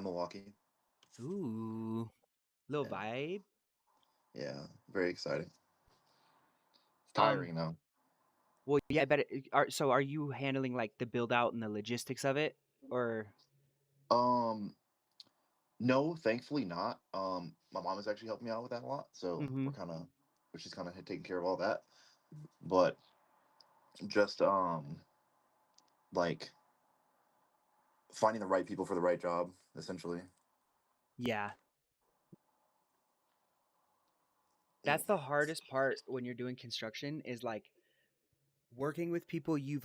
Milwaukee. Ooh, little Yeah, vibe. yeah, very exciting. It's Um, tiring though. well, yeah, I bet are you handling like the build out and the logistics of it, or? Um, no, thankfully not. My mom is actually helping me out with that a lot, so Mm-hmm. she's kind of taking care of all that. But just like finding the right people for the right job, essentially. Yeah, Mm. that's the hardest part when you're doing construction is like working with people you've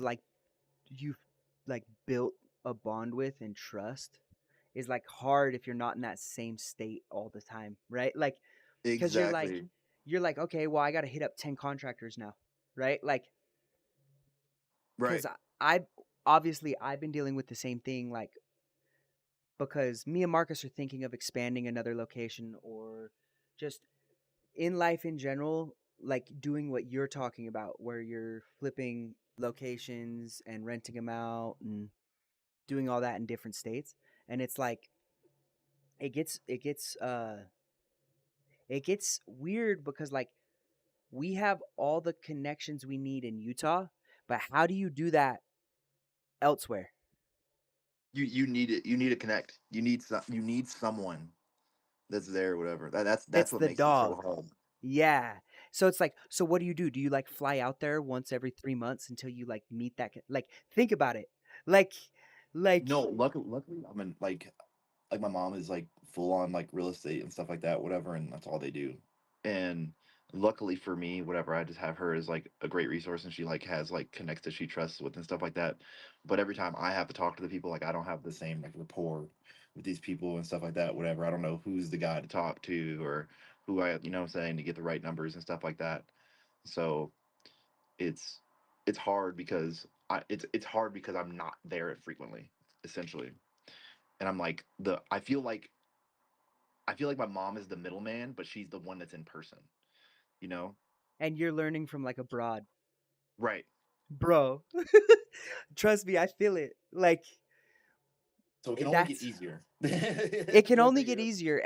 built a bond with and trust is like hard if you're not in that same state all the time, right? Like, because Exactly. you're like, okay, well, I got to hit up 10 contractors now, right? Like, Right. because I obviously I've been dealing with the same thing, like because me and Marcus are thinking of expanding another location or just in life in general, like doing what you're talking about, where you're flipping locations and renting them out and doing all that in different states. And it's like it gets it gets weird because like we have all the connections we need in Utah, but how do you do that elsewhere? You need it. You need to connect. You need someone that's there, or whatever. That's It's what the makes it so dog. hard. Yeah. So it's like, so what do you do? Do you like fly out there once every 3 months until you like meet that? Like, think about it. Like, like, No, luckily, I mean, like my mom is like full on like real estate and stuff like that, whatever, and that's all they do. And luckily for me, whatever, I just have her as like a great resource, and she like has like connects that she trusts with and stuff like that. But every time I have to talk to the people, like I don't have the same like rapport with these people and stuff like that, whatever. I don't know who's the guy to talk to or who what I'm saying, to get the right numbers and stuff like that. So it's it's hard because it's hard because I'm not there frequently, essentially. And I'm like the I feel like my mom is the middleman, but she's the one that's in person, you know? and you're learning from like abroad, Right. bro. Trust me, I feel it. Like, So it can only get that's easier. it That's can one only thing. get easier.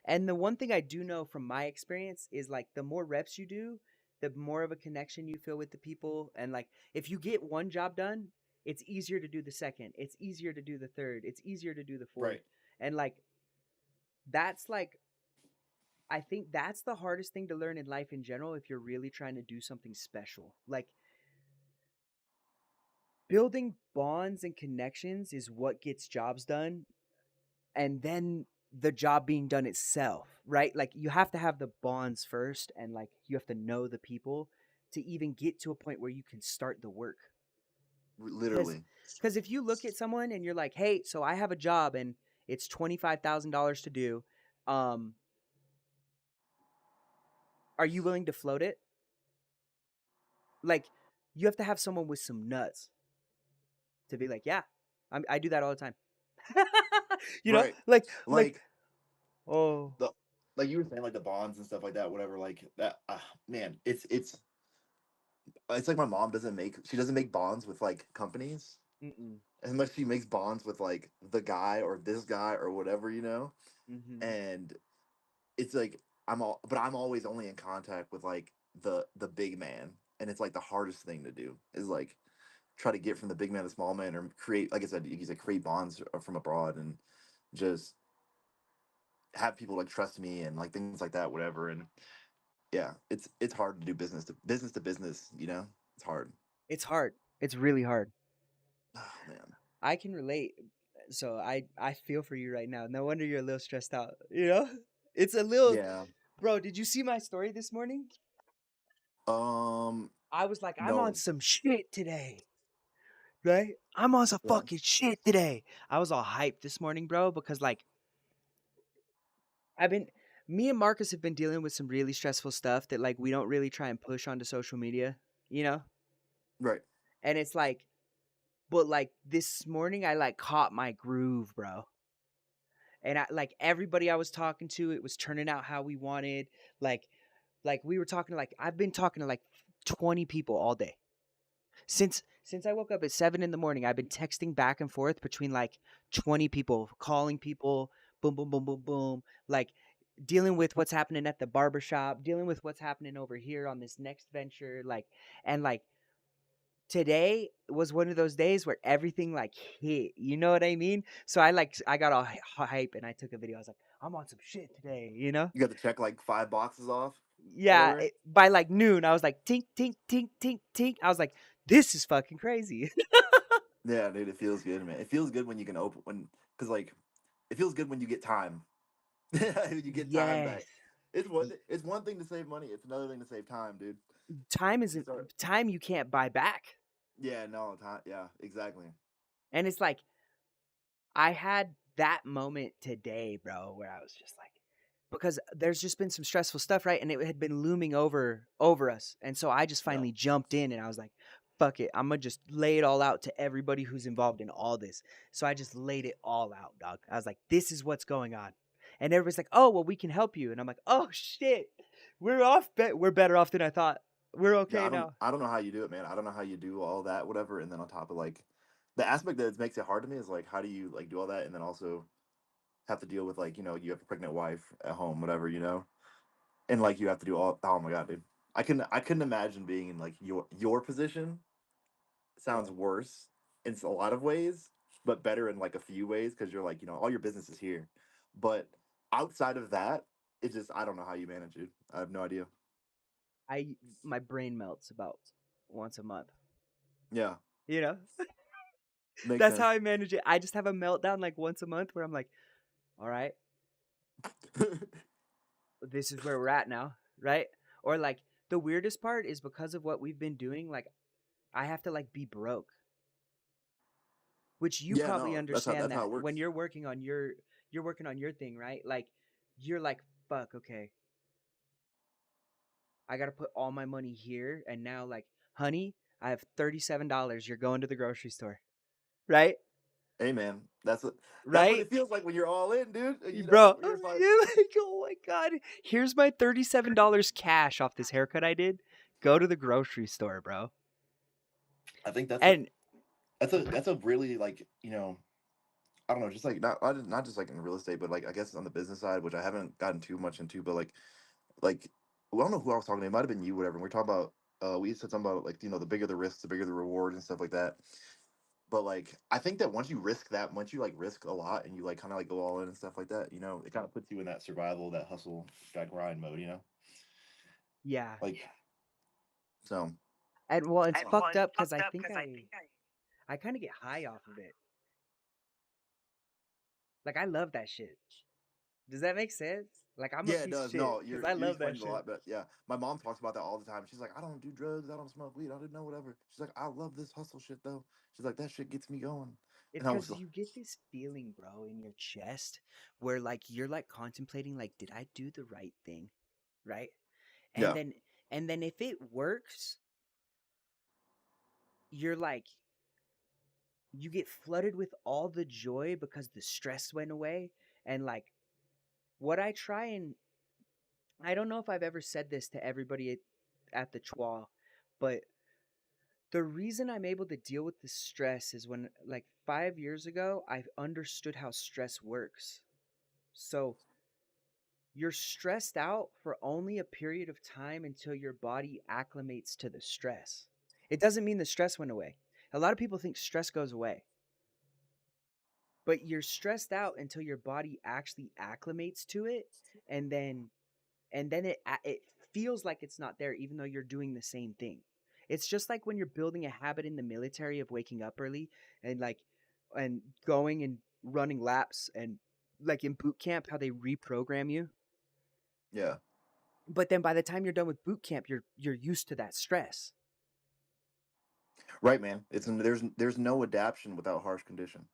And the one thing I do know from my experience is like the more reps you do, the more of a connection you feel with the people. And like if you get one job done, it's easier to do the second. It's easier to do the third. It's easier to do the fourth. Right. And that's like I think that's the hardest thing to learn in life in general if you're really trying to do something special. Like building bonds and connections is what gets jobs done and then the job being done itself, right? Like you have to have the bonds first and like you have to know the people to even get to a point where you can start the work. Cuz Literally. cuz if you look at someone and you're like, "Hey, so I have a job and it's $25,000 to do. Um are you willing to float it?" Like you have to have someone with some nuts to be like, "Yeah, I do that all the time." you know? Right. Like Like oh, the like you were saying, like the bonds and stuff like that, whatever, like that man, it's like my mom doesn't make bonds with like companies mm-mm, as much as she makes bonds with like the guy or this guy or whatever, mhm. and it's like I'm always only in contact with like the big man, and it's like the hardest thing to do is like try to get from the big man to the small man, or create, like I said, you said, create bonds from abroad, and just have people like trust me and like things like that, whatever. And yeah, it's hard to do business to business, it's hard. It's hard. It's really hard. Oh man. I can relate. So I feel for you right now. No wonder you're a little stressed out. You know, it's a little. Yeah. Bro, did you see my story this morning? um I was like, I'm on no. some shit today, right? I'm on some Yeah. fucking shit today. I was all hyped this morning, bro, because like I've been, me and Marcus have been dealing with some really stressful stuff that like we don't really try and push onto social media, you know. Right. And it's like, but like this morning, I like caught my groove, bro. And I like everybody I was talking to, it was turning out how we wanted. Like, like we were talking to like I've been talking to like 20 people all day. Since I woke up at 7 in the morning, I've been texting back and forth between like 20 people, calling people, boom, boom, boom, boom, boom, like dealing with what's happening at the barbershop, dealing with what's happening over here on this next venture, like, and like today was one of those days where everything like hit. You know what I mean? So I got all hype and I took a video. I was like, I'm on some shit today, you know? You got to check like 5 boxes off, Yeah, whatever. by like noon, I was like, tink, tink, tink, tink, tink. I was like, this is fucking crazy. Yeah, dude, it feels good, man. It feels good when you can open because like it feels good when you get time. When you get time Yes. back. It's one thing to save money. It's another thing to save time, dude. Time You isn't start. time you can't buy back. Yeah, no, time. Yeah, exactly. And it's like I had that moment today, bro, where I was just like because there's just been some stressful stuff, right? And it had been looming over us. And so I just Yeah. finally jumped in and I was like, fuck it. I'm gonna just lay it all out to everybody who's involved in all this. So I just laid it all out, dog. I was like, this is what's going on. And everybody's like, oh, well, we can help you. And I'm like, oh shit. We're better off than I thought. We're Yeah, okay now. I don't know how you do it, man. I don't know how you do all that, whatever, and then on top of like the aspect that makes it hard to me is like how do you like do all that and then also have to deal with like, you have a pregnant wife at home, whatever, and like you have to do all. Oh my god, dude. I couldn't imagine being in like your position. Yeah. Sounds worse in a lot of ways, but better in like a few ways because you're like, all your business is here. But outside of that, it's just I don't know how you manage it. I have no idea. I my brain melts about once a month. Yeah, You know? makes That's how sense. I manage it. I just have a meltdown like once a month where I'm like, all right, this is where we're at now, right? Or like the weirdest part is because of what we've been doing, like I have to like be broke, which you Yeah, probably no, understand that's how that it when works. you're working on your thing, right? Like you're like, fuck, okay, I gotta put all my money here and now like, honey, I have $37. You're going to the grocery store. Right? Hey man, that's what Right? it feels like when you're all in, dude. Bro, You're like, you're like, oh my god, here's my $37 cash off this haircut I did. Go to the grocery store, bro. I think And that's a really like I don't know, just like not just like in real estate, but like I guess on the business side, which I haven't gotten too much into, but like well, I don't know who I was talking to. It might have been you, whatever. And we're talking about we said something about like the bigger the risks, the bigger the reward and stuff like that. But like I think that once you like risk a lot and you like kind of like go all in and stuff like that, it kind of puts you in that survival, that hustle, that grind mode. yeah, Like so. and well, it's I don't know. fucked up because I think I kind of get high off of it. Like I love that shit. Does that make sense? Like I'm a Yeah, it piece of does. shit No, because I you're love that explaining a shit. lot, but yeah, my mom talks about that all the time. She's like, I don't do drugs, I don't smoke weed, I don't know whatever. She's like, I love this hustle shit though. She's like, that shit gets me going, It's and I was because like, you get this feeling, bro, in your chest where like you're like contemplating, like, did I do the right thing, right? And yeah, then if it works, you're like you get flooded with all the joy because the stress went away. And like what I try and I don't know if I've ever said this to everybody at the Chua, but the reason I'm able to deal with the stress is when like 5 years ago I understood how stress works. So you're stressed out for only a period of time until your body acclimates to the stress. It doesn't mean the stress went away. A lot of people think stress goes away, but you're stressed out until your body actually acclimates to it, and then it feels like it's not there even though you're doing the same thing. It's just like when you're building a habit in the military of waking up early and like and going and running laps and like in boot camp how they reprogram you. yeah, But then by the time you're done with boot camp, you're used to that stress. right, man. There's no adaptation without harsh condition.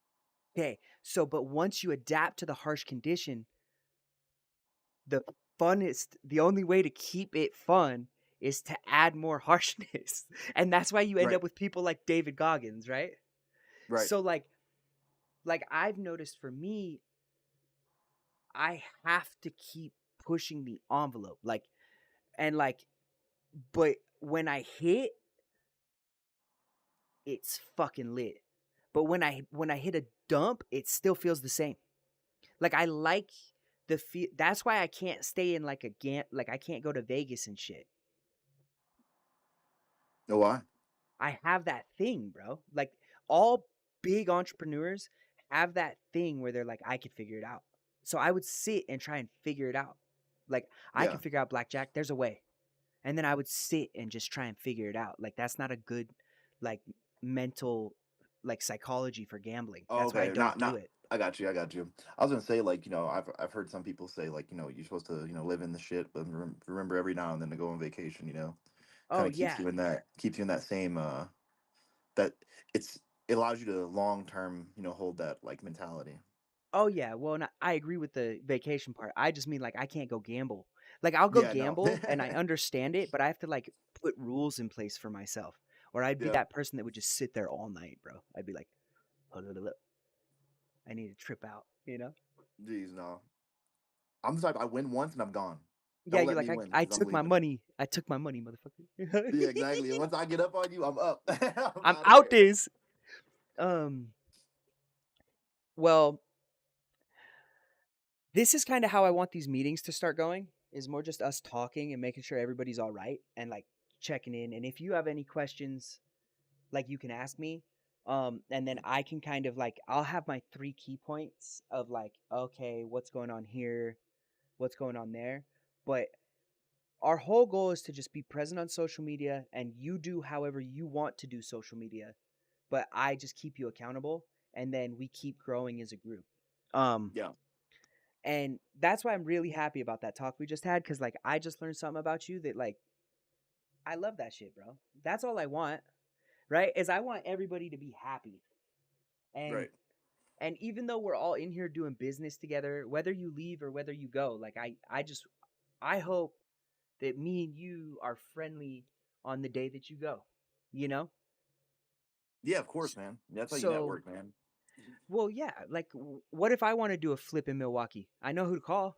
Okay. So but once you adapt to the harsh condition, the the only way to keep it fun is to add more harshness. And that's why you end Right, up with people like David Goggins, right? right. So like I've noticed for me, I have to keep pushing the envelope. And like but when I hit it's fucking lit. But when I hit a dump, it still feels the same. Like I like the feel. That's why I can't stay in like a like I can't go to Vegas and shit. know why? I have that thing, bro. Like all big entrepreneurs have that thing where they're like, I could figure it out. So I would sit and try and figure it out. Like I Yeah. can figure out blackjack. There's a way. And then I would sit and just try and figure it out. Like that's not a good like mental like psychology for gambling. Oh, That's why I okay. don't do Not. it. I got you. I got you. I was gonna say, like, I've heard some people say, like, you're supposed to, live in the shit, but remember every now and then to go on vacation. Oh Kind of keeps yeah. you in that same that it's it allows you to long term, hold that like mentality. Oh yeah. Well, I agree with the vacation part. I just mean like I can't go gamble. Like I'll go Yeah. No. gamble and I understand it, but I have to like put rules in place for myself. Or I'd be Yeah. that person that would just sit there all night, bro. I'd be like, "Hold it up. I need to trip out, you know?" Jeez, no. I'm the type I win once and I'm gone. Yeah, Don't you're let like me win I because I'm took my leaving. money. I took my money, motherfucker. Yeah, exactly. And once I get up on you, I'm up. I'm I'm out of out there. this. Um well, this is kind of how I want these meetings to start going. Is more just us talking and making sure everybody's all right and like checking in. And if you have any questions, like you can ask me. And then I can kind of like I'll have my three key points of like, okay, what's going on here, what's going on there. But our whole goal is to just be present on social media and you do however you want to do social media, but I just keep you accountable and then we keep growing as a group. Um Yeah. and that's why I'm really happy about that talk we just had cuz like I just learned something about you that like I love that shit, bro. That's all I want, right? Is I want everybody to be happy. And Right. and even though we're all in here doing business together, whether you leave or whether you go, like I hope that me and you are friendly on the day that you go, you know? Yeah, of course, S- man. That's how you So, network, man. well, yeah, like what if I want to do a flip in Milwaukee? I know who to call,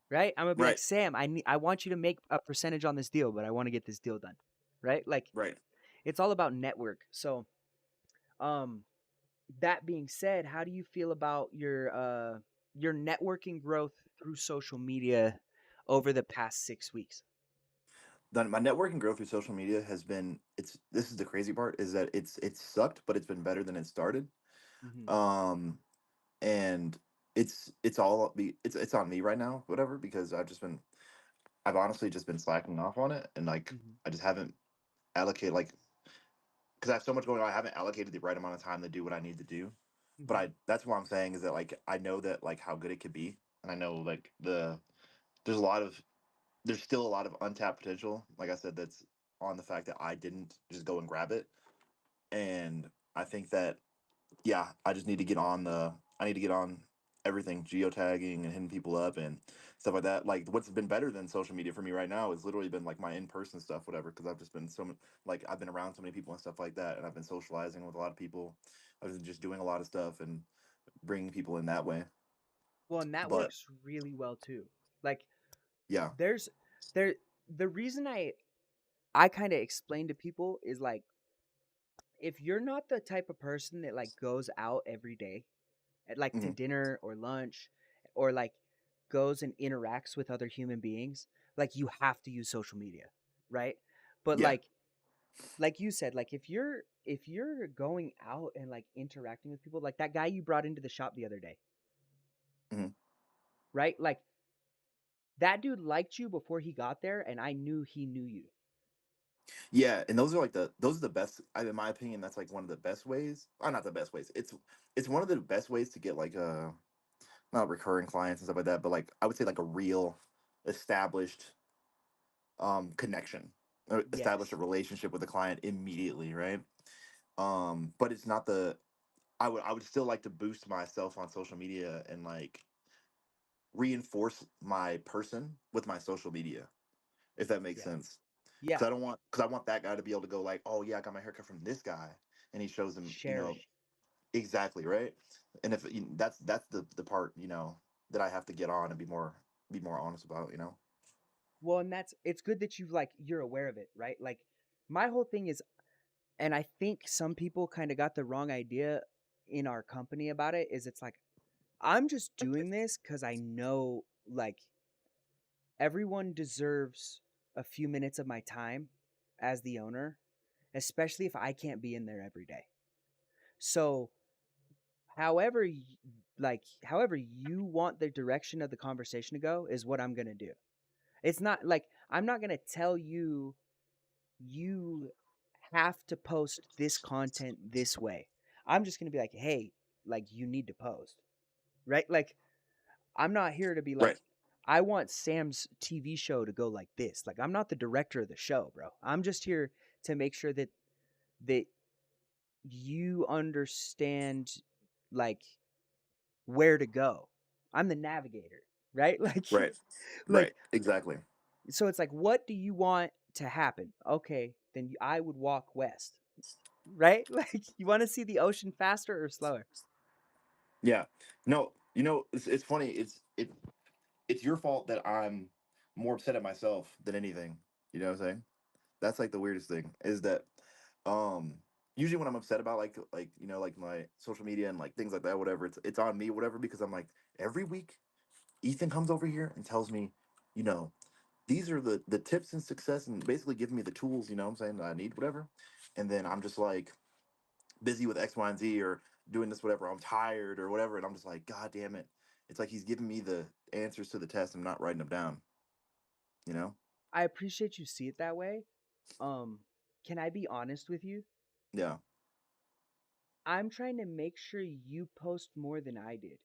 right? I'm gonna be like, Right. Sam, I want you to make a percentage on this deal, but I want to get this deal done, right? Like Right. it's all about network. So, um, that being said, how do you feel about your networking growth through social media over the past 6 weeks? My networking growth through social media has been it's this is the crazy part is that it's sucked, but it's been better than it started. Hmm. Um and it's on me right now, whatever, because I've honestly just been slacking off on it, and like Hmm. I just haven't allocated, like, because I have so much going on, I haven't allocated the right amount of time to do what I need to do. But Hmm. I that's what I'm saying is that, like, I know that, like, how good it could be, and I know, like, there's a lot of there's still a lot of untapped potential. Like I said, that's on the fact that I didn't just go and grab it, and I think that, yeah, I need to get on everything, geotagging and hitting people up and stuff like that. Like, what's been better than social media for me right now has literally been like my in-person stuff, whatever, because I've just been like, I've been around so many people and stuff like that, and I've been socializing with a lot of people. I was just doing a lot of stuff and bringing people in that way. Well, and that But works really well too. Like yeah. there's there the reason I kind of explain to people is like if you're not the type of person that like goes out every day at like to Hmm. dinner or lunch or like goes and interacts with other human beings, like you have to use social media, right? But Yeah. like you said, like if you're going out and like interacting with people, like that guy you brought into the shop the other day, Hmm. right? Like that dude liked you before he got there and I knew he knew you. Yeah, and those are the best. In my opinion, that's like one of the best ways. Not the best ways. It's one of the best ways to get, like, not recurring clients and stuff like that, but, like, I would say, like, a real established connection, or establish a Yes. relationship with the client immediately, right? But it's not the I would still like to boost myself on social media and, like, reinforce my person with my social media, if that makes Yeah. sense. Yeah. Because I want that guy to be able to go, like, oh yeah, I got my haircut from this guy, and he shows him, Share it. exactly, right. And if that's the part, that I have to get on and be more honest about. Well, and that's it's good that you like you're aware of it, right? Like my whole thing is, and I think some people kind of got the wrong idea in our company about it, is it's like, I'm just doing this because I know, like, everyone deserves a few minutes of my time as the owner, especially if I can't be in there every day. So, however, however you want the direction of the conversation to go is what I'm going to do. It's not like I'm not going to tell you you have to post this content this way. I'm just going to be like, "Hey, like you need to post." Right? Like I'm not here to be like, Right. I want Sam's TV show to go like this. Like I'm not the director of the show, bro. I'm just here to make sure that you understand like where to go. I'm the navigator, right? Like Right. like Right. Exactly. so it's like what do you want to happen? Okay, then I would walk west. Right? Like you want to see the ocean faster or slower? Yeah. No, it's funny. It's your fault that I'm more upset at myself than anything. You know what I'm saying? That's like the weirdest thing is that um usually when I'm upset about like like my social media and like things like that, whatever, it's on me, whatever, because I'm like every week Ethan comes over here and tells me, you know, these are the tips and success and basically giving me the tools, what I'm saying, that I need, whatever. And then I'm just like busy with X, Y, and Z or doing this, whatever. I'm tired or whatever. And I'm just like, God damn it. It's like he's giving me the answers to the test. I'm not writing them down, you know? I appreciate you see it that way. Um, can I be honest with you? Yeah. I'm trying to make sure you post more than I did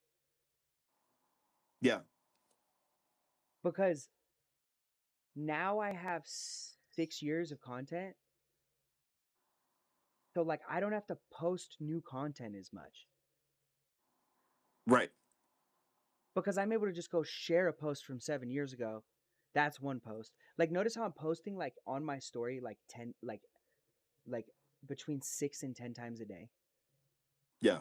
Yeah. because now I have 6 years of content. So like I don't have to post new content as much Right. because I'm able to just go share a post from 7 years ago. That's one post. Like notice how I'm posting like on my story like 10 like between 6 and 10 times a day. Yeah.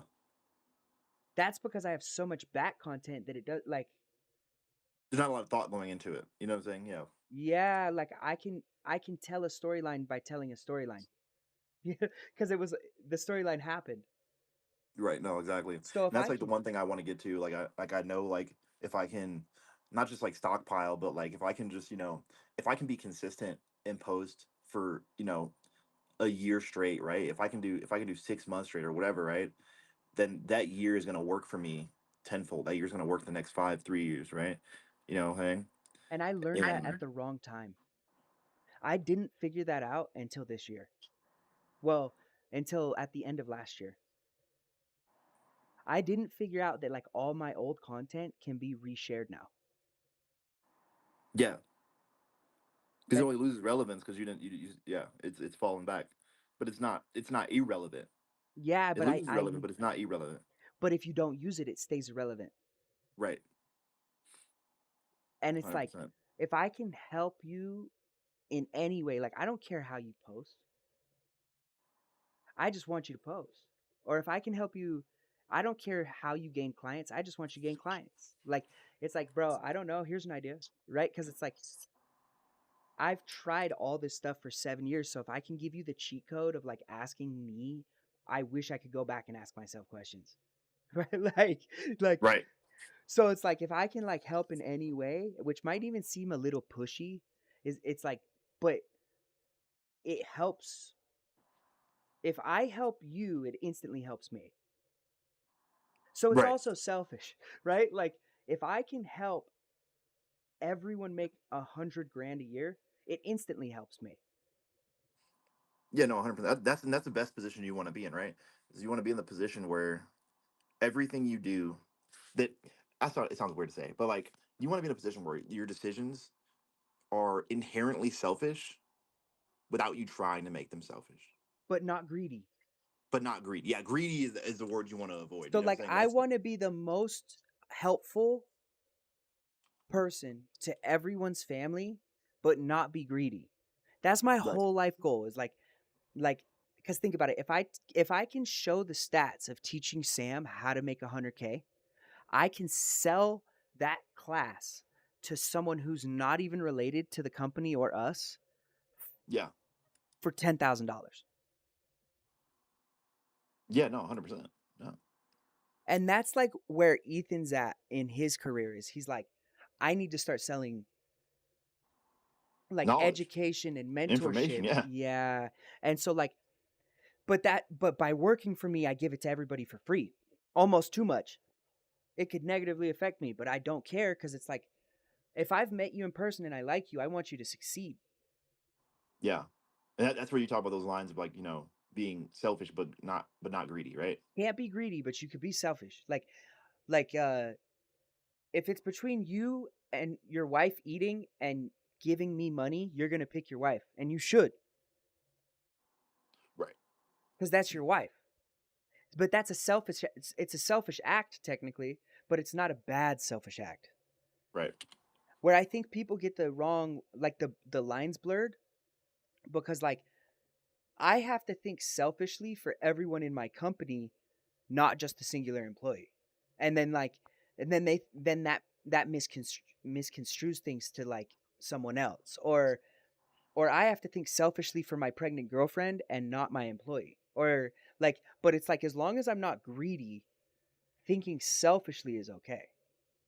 That's because I have so much back content that it does like There's not a lot of thought going into it. You know what I'm saying? Yeah. yeah, like I can tell a storyline by telling a storyline. Yeah, because it was the storyline happened. Right. No, exactly. And So if that's I like the can, one thing I want to get to. I know like if I can not just like stockpile, but like if I can just, if I can be consistent and post for, a year straight, right? If I can do 6 months straight or whatever, right? Then that year is gonna work for me tenfold. That year's gonna work the next 3 years, right? You know what I'm and I learned saying? that at the wrong time. I didn't figure that out until this year. Well, until at the end of last year. I didn't figure out that like all my old content can be reshared now. Yeah, because it Like only loses relevance because you didn't. Yeah, it's falling back, but it's not irrelevant. yeah, It but loses relevant, but it's not irrelevant. but if you don't use it, it stays irrelevant. Right, And it's hundred like percent. if I can help you in any way, like I don't care how you post. I just want you to post. Or if I can help you, I don't care how you gain clients. I just want you to gain clients. Like it's like, bro, I don't know. Here's an idea, right? Because it's like I've tried all this stuff for 7 years. So if I can give you the cheat code of like asking me, I wish I could go back and ask myself questions. Right? Like Right. so it's like if I can like help in any way, which might even seem a little pushy, is it's like, but it helps. If I help you, it instantly helps me. So it's Right. also selfish, right? Like if I can help everyone make 100 grand a year, it instantly helps me. Yeah. No. 100%. That's the best position you want to be in, right? Is you want to be in the position where everything you do that I thought it sounds weird to say, but like you want to be in a position where your decisions are inherently selfish without you trying to make them selfish, But not greedy. but not greedy. Yeah, greedy is the word you want to avoid. So You know what like I'm saying? I That's want to be the most helpful person to everyone's family, but not be greedy. That's my right. whole life goal is like because think about it. If I can show the stats of teaching Sam how to make 100K, I can sell that class to someone who's not even related to the company or us Yeah. for $10,000. Yeah, no, 100%. No. And that's like where Ethan's at in his career is he's like, I need to start selling like Knowledge, education and information, mentorship. yeah. Yeah. And so like, but by working for me, I give it to everybody for free. Almost too much. It could negatively affect me, but I don't care because it's like, if I've met you in person and I like you, I want you to succeed. Yeah. And that's where you talk about those lines of like, being selfish but not greedy, right? Can't be greedy, but you could be selfish. Like if it's between you and your wife eating and giving me money, you're gonna pick your wife, and you should, Right. because that's your wife. But that's a selfish. It's a selfish act technically, but it's not a bad selfish act. Right. Where I think people get the wrong, like the lines blurred, because like I have to think selfishly for everyone in my company, not just the singular employee. And then like, and then that misconstrues things to like someone else, or I have to think selfishly for my pregnant girlfriend and not my employee. Or like, but it's like as long as I'm not greedy, thinking selfishly is okay.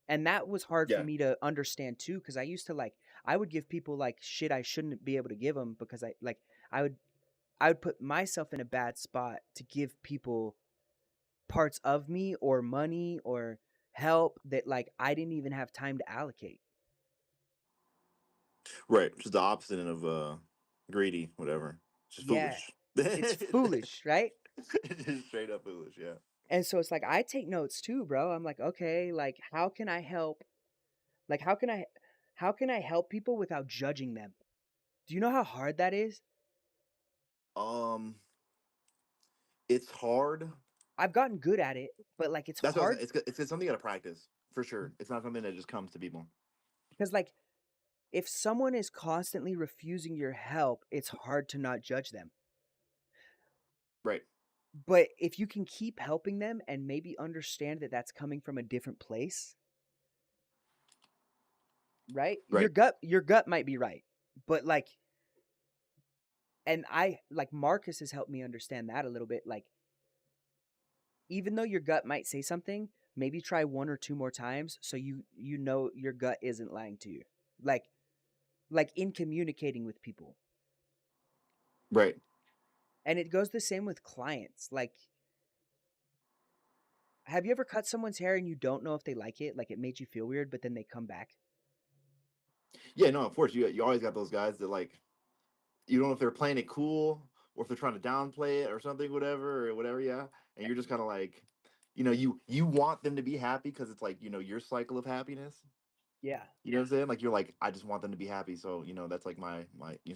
And that was hard for Yeah. me to understand too, because I used to like I would give people like shit I shouldn't be able to give them because I would I would put myself in a bad spot to give people parts of me or money or help that like I didn't even have time to allocate. Right. Which is the opposite of greedy, whatever. It's just Yeah. foolish. It's foolish, right? It's just straight up foolish, yeah. And so it's like I take notes too, bro. I'm like, okay, like how can I help? Like how can I help people without judging them? Do you know how hard that is? Um, it's hard. I've gotten good at it, but like it's That's what I was hard saying. It's something you gotta practice for sure. It's not something that just comes to people. because like if someone is constantly refusing your help, it's hard to not judge them. Right. But if you can keep helping them and maybe understand that that's coming from a different place, right? Right. Your gut might be right. But like and I like Marcus has helped me understand that a little bit. Like even though your gut might say something, maybe try one or two more times so you know your gut isn't lying to you. Like like in communicating with people. Right. And it goes the same with clients. Like have you ever cut someone's hair and you don't know if they like it? Like it made you feel weird, but then they come back? Yeah, no, of course you always got those guys that like you don't know if they're playing it cool or if they're trying to downplay it or something, whatever, yeah. And you're just kind of like, you want them to be happy because it's like, your cycle of happiness. Yeah. You know what I'm saying? Like you're like, I just want them to be happy, so that's like my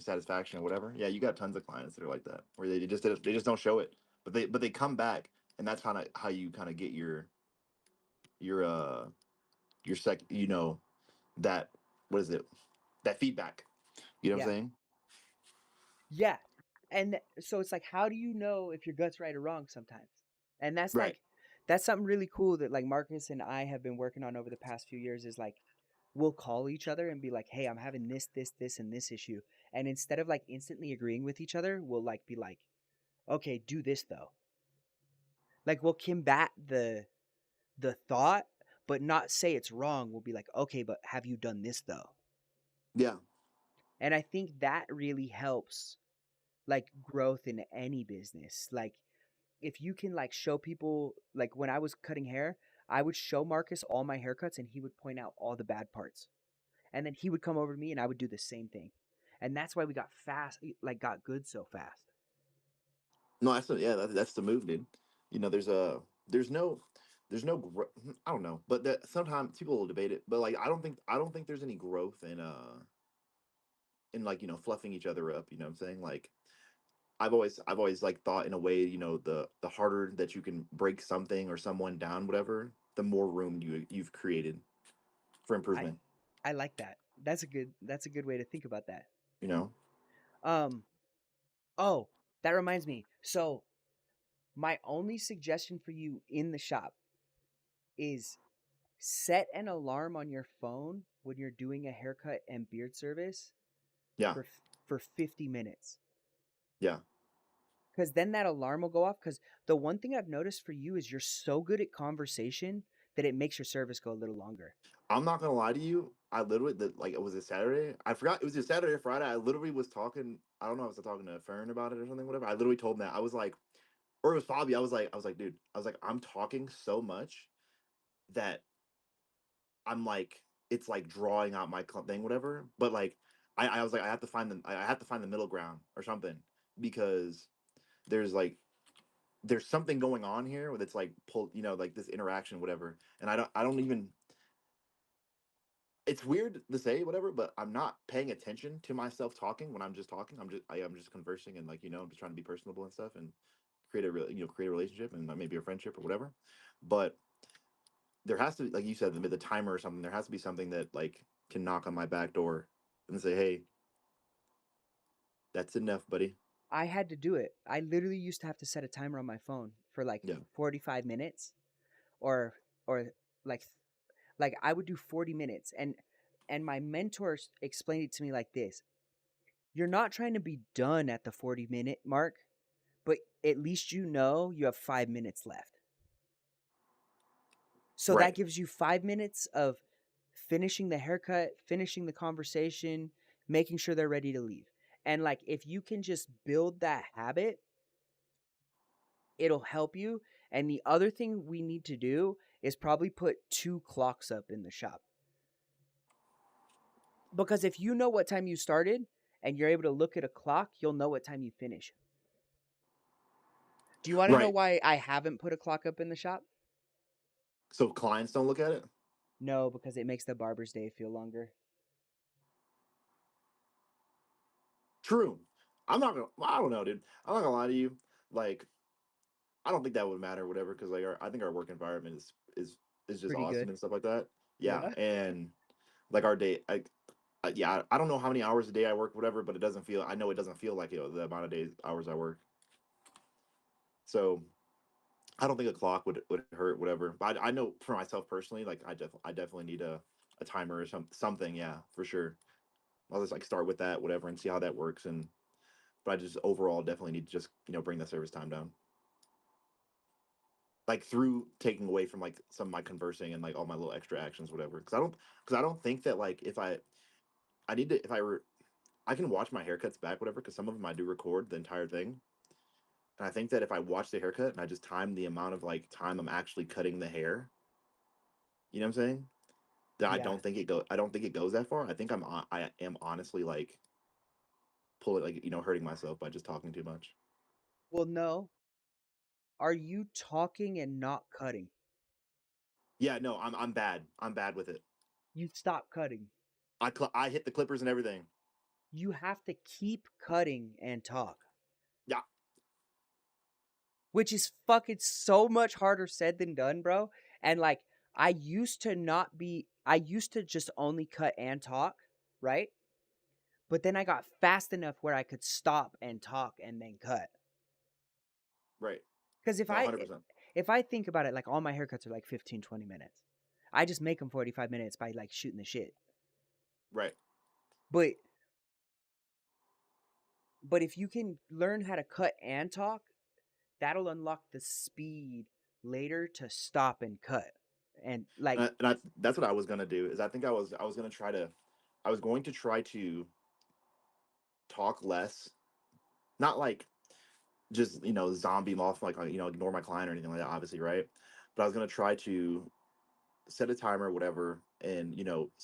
satisfaction or whatever. Yeah, you got tons of clients that are like that, where they just don't show it, but they come back, and that's kind of how you kind of get your your sec, that what is it? That feedback. You know what I'm Yeah. saying? Yeah. And so it's like, how do you know if your gut's right or wrong sometimes? And that's Right. like, that's something really cool that like Marcus and I have been working on over the past few years is like, we'll call each other and be like, hey, I'm having this, and this issue. And instead of like instantly agreeing with each other, we'll like be like, okay, do this though. Like we'll combat the thought, but not say it's wrong. We'll be like, okay, but have you done this though? Yeah. And I think that really helps like growth in any business. Like if you can like show people like when I was cutting hair, I would show Marcus all my haircuts and he would point out all the bad parts. And then he would come over to me and I would do the same thing. And that's why we got like got good so fast. No, yeah, that's the move, dude. There's there's no I don't know, but sometimes people will debate it, but like I don't think there's any growth in like fluffing each other up. You know what I'm saying? Like I've always like thought in a way, the harder that you can break something or someone down, whatever, the more room you've created for I improvement. I like that. That's a good way to think about that. You know? Um oh, that reminds me. So my only suggestion for you in the shop is set an alarm on your phone when you're doing a haircut and beard service Yeah. for for 50 minutes. Yeah. because then that alarm will go off. Because the one thing I've noticed for you is you're so good at conversation that it makes your service go a little longer. I'm not gonna lie to you. I literally like it was a Saturday. I forgot it was a Saturday or Friday. I literally was talking. I don't know. I was talking to Fern about it or something. Whatever. I literally told him that I was like, or it was Fabi. I was like, dude. I was like, I'm talking so much that I'm like, it's like drawing out my thing, whatever. But like, I was like, I have to find the middle ground or something because there's like there's something going on here that's like pull, like this interaction, whatever. And I don't even it's weird to say whatever, but I'm not paying attention to myself talking when I'm just talking. I'm just conversing and like I'm just trying to be personable and stuff and create a real create a relationship and maybe a friendship or whatever. But there has to be, like you said, the timer or something. There has to be something that like can knock on my back door and say, "Hey, that's enough, buddy." I had to do it. I literally used to have to set a timer on my phone for like Yeah, 45 minutes or or like like I would do 40 minutes and my mentors explained it to me like this. You're not trying to be done at the 40-minute mark, but at least you know you have 5 minutes left. So that right, gives you 5 minutes of finishing the haircut, finishing the conversation, making sure they're ready to leave. And like if you can just build that habit, it'll help you. And the other thing we need to do is probably put 2 clocks up in the shop. Because if you know what time you started and you're able to look at a clock, you'll know what time you finish. Do you want to know right. why I haven't put a clock up in the shop? So clients don't look at it. No, because it makes the barber's day feel longer. True. I'm not gonna. I don't know, dude. I'm not gonna lie to you. Like, I don't think that would matter, whatever, because like I think our work environment is just Pretty awesome good. and stuff like that. Yeah, Yeah. and like our day, yeah, I don't know how many hours a day I work, whatever, but it doesn't feel. I know it doesn't feel like the amount of days hours I work. So I don't think a clock would hurt, whatever. But I know for myself personally, like I definitely need a timer or something. Yeah, for sure. I'll just like start with that, whatever, and see how that works. And but I just overall definitely need to just bring the service time down, like through taking away from like some of my conversing and like all my little extra actions, whatever. Because I don't think that like if I need to if I were I can watch my haircuts back, whatever, because some of them I do record the entire thing. And I think that if I watch the haircut and I just time the amount of like time I'm actually cutting the hair, you know what I'm saying? That Yeah. I don't think it goes that far. I think I am honestly like pulling like hurting myself by just talking too much. Well, no. Are you talking and not cutting? Yeah, no, I'm bad. I'm bad with it. You stop cutting. I hit the clippers and everything. You have to keep cutting and talk, Yeah, which is fucking so much harder said than done, bro. And like, I used to just only cut and talk, right? But then I got fast enough where I could stop and talk and then cut. right. Because No, 100%. if I think about it, like all my haircuts are like 15, 20 minutes. I just make them 45 minutes by like shooting the shit. Right. But if you can learn how to cut and talk, that'll unlock the speed later to stop and cut. And like That's what I was gonna do. Is I was going to try to talk less, not like just zombie off like ignore my client or anything like that. Obviously, right? But I was gonna try to set a timer, whatever, and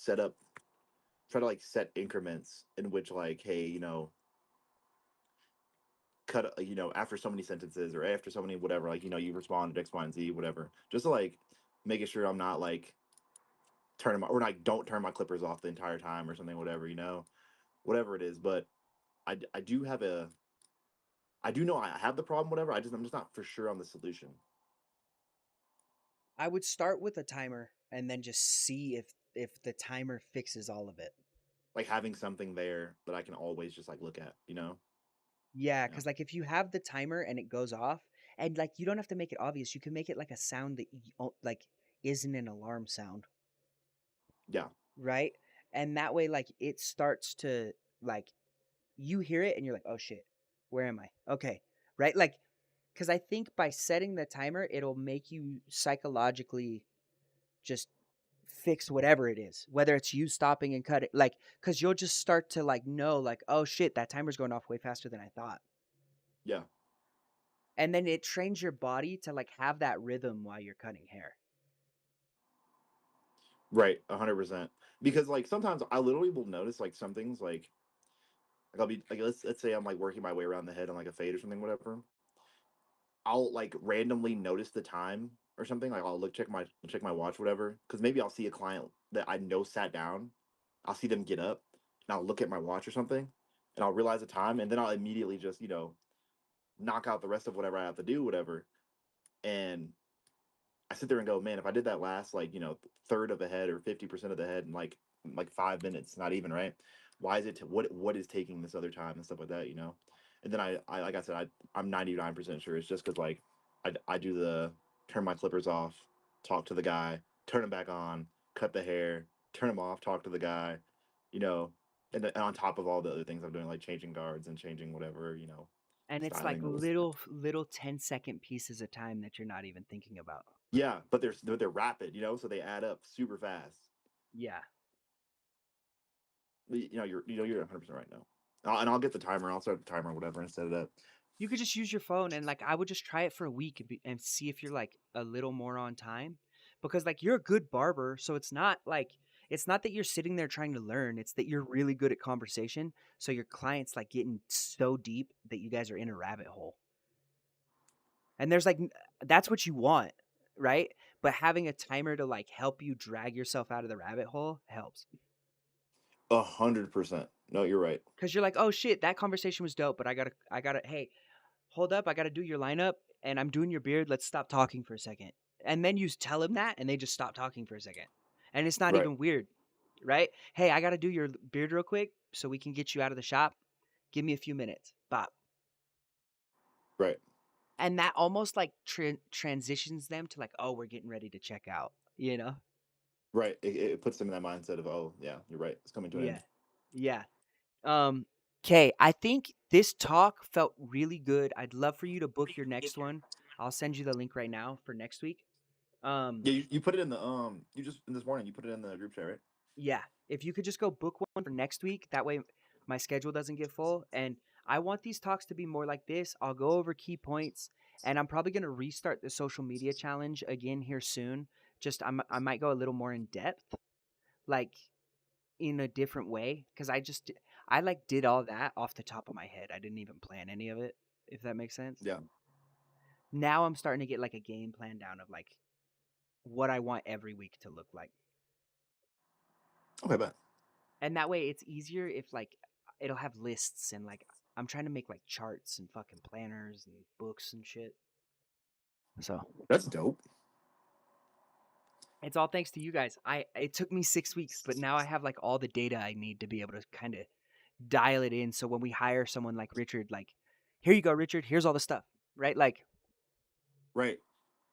try to like set increments in which like, hey, cut after so many sentences or after so many whatever, like you respond X, Y, and Z, whatever, just to like making sure I'm not like turning my or like don't turn my clippers off the entire time or something, whatever, whatever it is. But I do have I do know I have the problem, whatever. I'm just not for sure on the solution. I would start with a timer and then just see if the timer fixes all of it. Like having something there that I can always just like look at. Yeah, Yeah. because like if you have the timer and it goes off, and like you don't have to make it obvious, you can make it like a sound that like isn't an alarm sound, Yeah. right? And that way, like it starts to like you hear it and you're like, oh shit. Where am I? Okay. Right? Like, because I think by setting the timer, it'll make you psychologically just fix whatever it is, whether it's you stopping and cutting, like, because you'll just start to like know, like, oh shit, that timer's going off way faster than I thought. Yeah. And then it trains your body to like have that rhythm while you're cutting hair. Right. 100%. Because like sometimes I literally will notice like some things like I'll be like let's say I'm like working my way around the head on like a fade or something, whatever. I'll like randomly notice the time or something. Like I'll look check my watch, whatever. Because maybe I'll see a client that I know sat down. I'll see them get up, and I'll look at my watch or something, and I'll realize the time, and then I'll immediately just knock out the rest of whatever I have to do, whatever. And I sit there and go, man, if I did that last like third of the head or 50% of the head in like 5 minutes, not even right. Why is it what is taking this other time and stuff like that, And then I like I said, I'm 99% sure it's just because like I do the turn my clippers off, talk to the guy, turn them back on, cut the hair, turn them off, talk to the guy, you know, and on top of all the other things I'm doing like changing guards and changing whatever, And it's like styling those. little 10-second pieces of time that you're not even thinking about. Yeah, but they're rapid, so they add up super fast. Yeah. You're 100% right now. And I'll get the timer. I'll start the timer or whatever and set it up. You could just use your phone and like I would just try it for a week and see if you're like a little more on time, because like you're a good barber, so it's not that you're sitting there trying to learn, it's that you're really good at conversation, so your clients like getting so deep that you guys are in a rabbit hole. And that's what you want, right? But having a timer to like help you drag yourself out of the rabbit hole helps. 100%. No, you're right. Cuz you're like, "Oh shit, that conversation was dope, but I got to hey, hold up, I got to do your lineup and I'm doing your beard. Let's stop talking for a second." And then you tell them that and they just stop talking for a second. And it's not Right. even weird, right? Hey, I got to do your beard real quick so we can get you out of the shop. Give me a few minutes. Bop. Right. And that almost like transitions them to like, "Oh, we're getting ready to check out," you know? Right. It puts them in that mindset of, oh yeah, you're right. It's coming to an Yeah. end. Yeah. Um, okay, I think this talk felt really good. I'd love for you to book your next one. I'll send you the link right now for next week. Um, Yeah, you put it in the you just this morning you put it in the group chat, right? yeah, if you could just go book one for next week, that way my schedule doesn't get full. And I want these talks to be more like this. I'll go over key points, and I'm probably gonna restart the social media challenge again here soon. Just I might go a little more in depth, like in a different way, because I like did all that off the top of my head. I didn't even plan any of it, if that makes sense. Yeah. Now I'm starting to get like a game plan down of like what I want every week to look like. Okay, bet. And that way it's easier if like it'll have lists and like I'm trying to make like charts and fucking planners and books and shit. So That's dope. it's all thanks to you guys. It took me 6 weeks, but now I have like all the data I need to be able to kind of dial it in. So when we hire someone like Richard, like, here you go, Richard, here's all the stuff, right? Like, Right.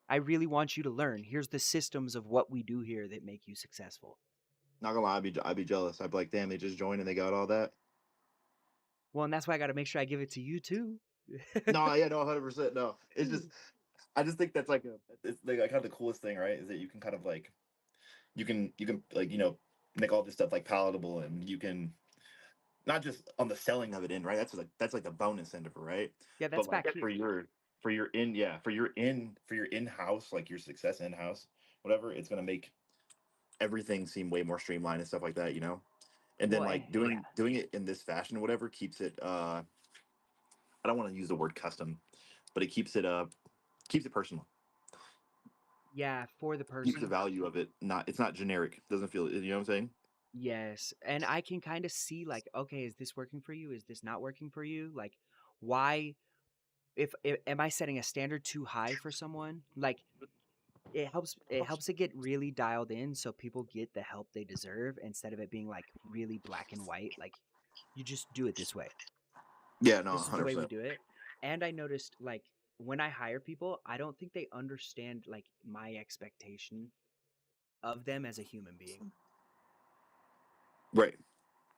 I really want you to learn. Here's the systems of what we do here that make you successful. Not gonna lie, I'd be jealous. I'd be like, damn, they just joined and they got all that. Well, and that's why I got to make sure I give it to you too. No, yeah, no, 100%. No, it's just I just think that's like it's like kind of the coolest thing, right? Is that you can kind of like you can like make all this stuff like palatable, and you can not just on the selling of it in, right? That's like the bonus end of it, right? Yeah, But that's like back here. for your in house, like your success in house, whatever, it's gonna make everything seem way more streamlined and stuff like that. And then Well, like yeah. doing it in this fashion, whatever, keeps it I don't want to use the word custom, but it keeps it personal. Yeah, for the Keeps the person. value of it. Not It's not generic. Doesn't feel, you know what I'm saying? Yes. And I can kind of see like, okay, is this working for you? Is this not working for you? Like, why if am I setting a standard too high for someone? Like it helps it get really dialed in so people get the help they deserve instead of it being like really black and white. Like you just do it this way. Yeah, no, This is the way we 100%. do it. And I noticed like when I hire people, I don't think they understand like my expectation of them as a human being. Right.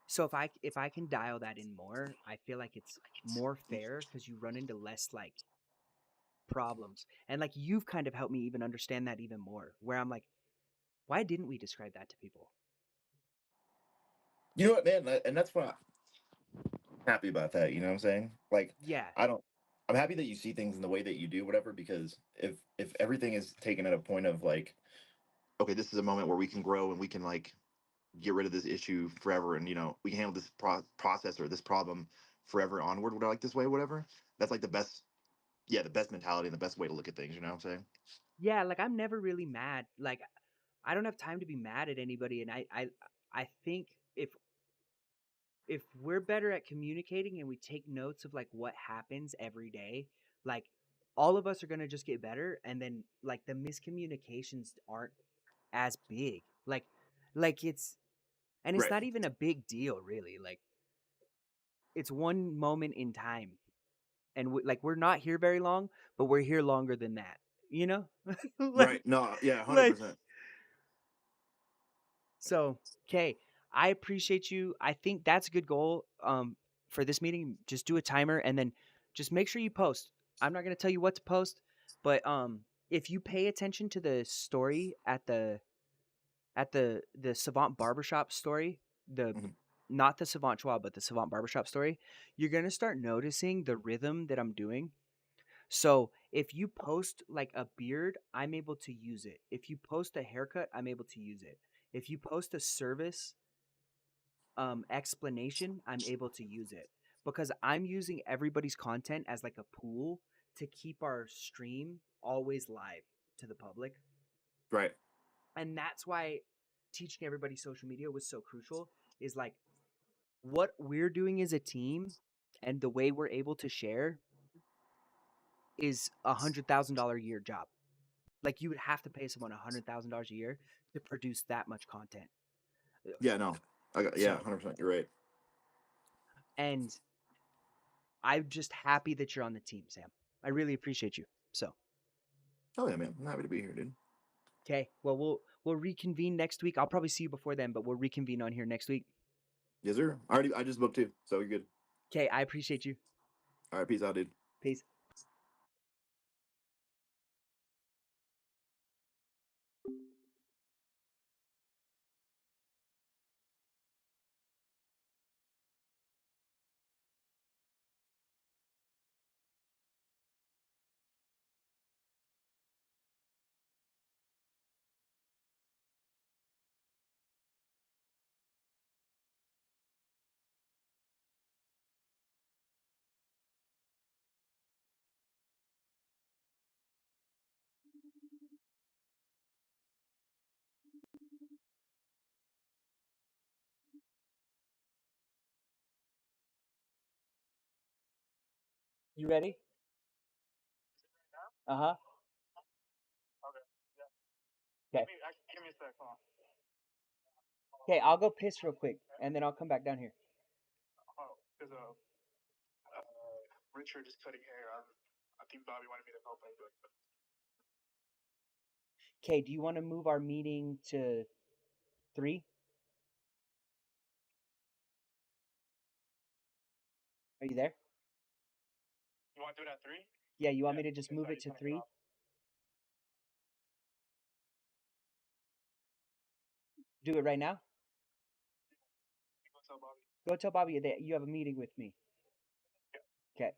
So if I can dial that in more, I feel like it's more fair because you run into less like problems. And like you've kind of helped me even understand that even more. Where I'm like, why didn't we describe that to people? You know what, man? And that's why I'm happy about that. You know what I'm saying? Like, Yeah. I don't. I'm happy that you see things in the way that you do, whatever. Because if everything is taken at a point of like, okay, this is a moment where we can grow and we can like get rid of this issue forever, and we can handle this process or this problem forever onward. Would I like this way, whatever? That's like the best. Yeah, the best mentality and the best way to look at things. You know what I'm saying? Yeah, like I'm never really mad. Like I don't have time to be mad at anybody, and I think if we're better at communicating and we take notes of like what happens every day, like all of us are going to just get better, and then like the miscommunications aren't as big. Like it's and it's Right. not even a big deal really. Like it's one moment in time, and like we're not here very long, but we're here longer than that. You know? like Right. No. Yeah. hundred like percent. So, okay, I appreciate you. I think that's a good goal for this meeting. Just do a timer and then just make sure you post. I'm not going to tell you what to post, but if you pay attention to the story at the Savant Barbershop story, the Mhm. not the Savant Schwab, but the Savant Barbershop story, you're going to start noticing the rhythm that I'm doing. So, if you post like a beard, I'm able to use it. If you post a haircut, I'm able to use it. If you post a service explanation, I'm able to use it because I'm using everybody's content as like a pool to keep our stream always live to the public. Right. And that's why teaching everybody social media was so crucial is like what we're doing as a team and the way we're able to share is $100,000 a year job. Like you would have to pay someone $100,000 a year to produce that much content. Yeah. No. I got. Yeah. So, 100%. You're right. and I'm just happy that you're on the team, Sam. I really appreciate you. So, Oh yeah, man. I'm happy to be here, dude. okay. Well, we'll reconvene next week. I'll probably see you before then, but we'll reconvene on here next week. Yes, sir. I just booked too, so you're good. Okay, I appreciate you. All right. Peace out, dude. Peace. You ready? Uh huh. Okay. Okay, I'll go piss real quick, and then I'll come back down here. Okay, do you want to move our meeting to 3? Are you there? Yeah, you want me to just move it to 3? Do it right now? Go tell Bobby that you have a meeting with me. Okay.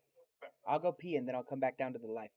I'll go pee and then I'll come back down to the live.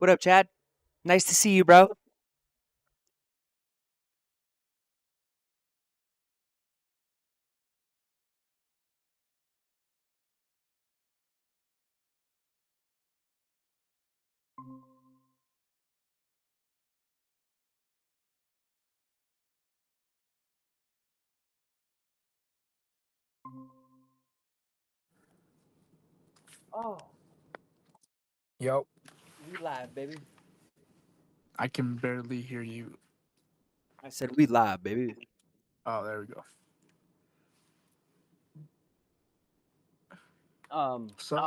What up, Chad? Nice to see you, bro. Oh, Yep, we live, baby. I can barely hear you. I said we live, baby. Oh, there we go. Um, So,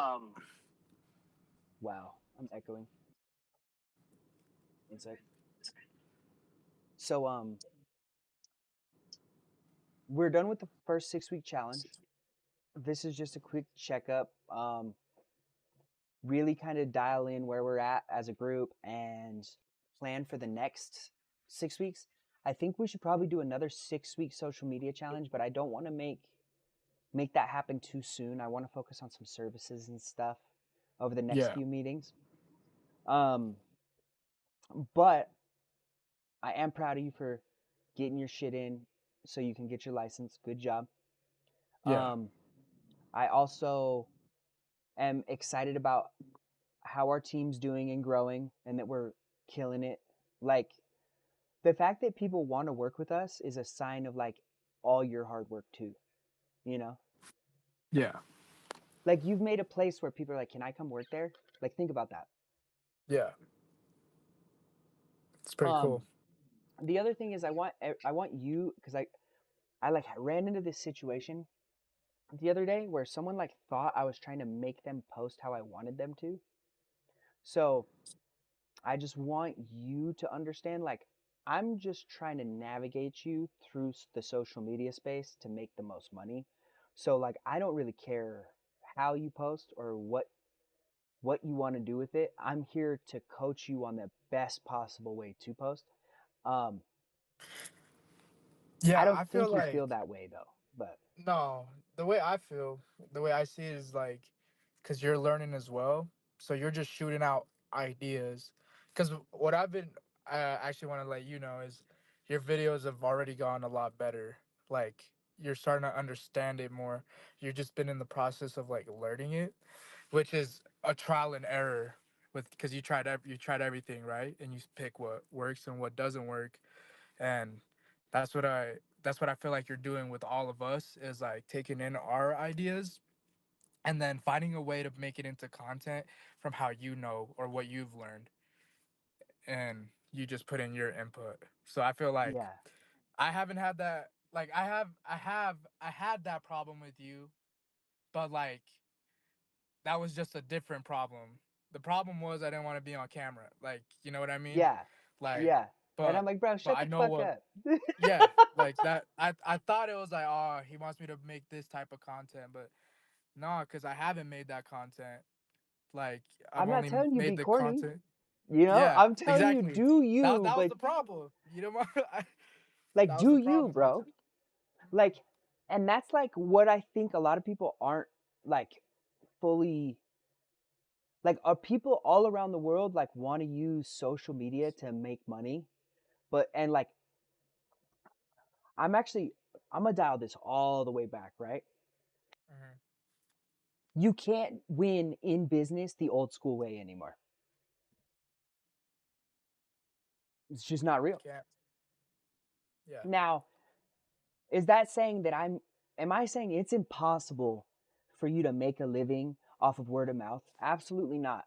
wow, I'm echoing. One sec. So, we're done with the first 6 week challenge. This is just a quick checkup. Really kind of dial in where we're at as a group and plan for the next 6 weeks. I think we should probably do another 6 week social media challenge, but I don't want to make that happen too soon. I want to focus on some services and stuff over the next yeah, few meetings. Um, but I am proud of you for getting your shit in so you can get your license. Good job. yeah, Um, I also am excited about how our team's doing and growing and that we're killing it. Like the fact that people want to work with us is a sign of like all your hard work too, you know? yeah, Like you've made a place where people are like, "Can I come work there?" Like think about that. yeah. It's pretty Um cool. the other thing is I want you cuz I like ran into this situation the other day where someone like thought I was trying to make them post how I wanted them to. So, I just want you to understand like I'm just trying to navigate you through the social media space to make the most money. So like I don't really care how you post or what you want to do with it. I'm here to coach you on the best possible way to post. Um I Yeah, don't I feel think you like feel that way though. But no, the way I feel, the way I see it is like, cause you're learning as well, so you're just shooting out ideas. Cause what I've been, I actually want to let you know is, your videos have already gone a lot better. Like you're starting to understand it more. You've just been in the process of like learning it, which is a trial and error with, because you tried everything, right, and you pick what works and what doesn't work. And that's what i that's what I feel like you're doing with all of us, is like taking in our ideas and then finding a way to make it into content from how you know or what you've learned, and you just put in your input. So I feel like yeah. I haven't had that, like I had that problem with you, but like that was just a different problem. The problem was I didn't want to be on camera. Like, you know what I mean? Yeah. Like, Yeah. And I'm but like, "Bro, but shut I the know fuck what, up." yeah, like that. I thought it was like, oh, he wants me to make this type of content, but no, because I haven't made that content. Like, I've I'm not only telling you made be the corny. content. You know, Yeah, I'm telling you exactly. do That you, that was but the problem. You know, like that was do the you, problem. But bro. Like and that's like what I think a lot of people aren't like fully like are people all around the world like want to use social media to make money, but and like I'm gonna dial this all the way back, right? mhm, You can't win in business the old school way anymore. It's just not real. can't. Yeah, Now, is that saying that am I saying it's impossible for you to make a living off of word of mouth? Absolutely not.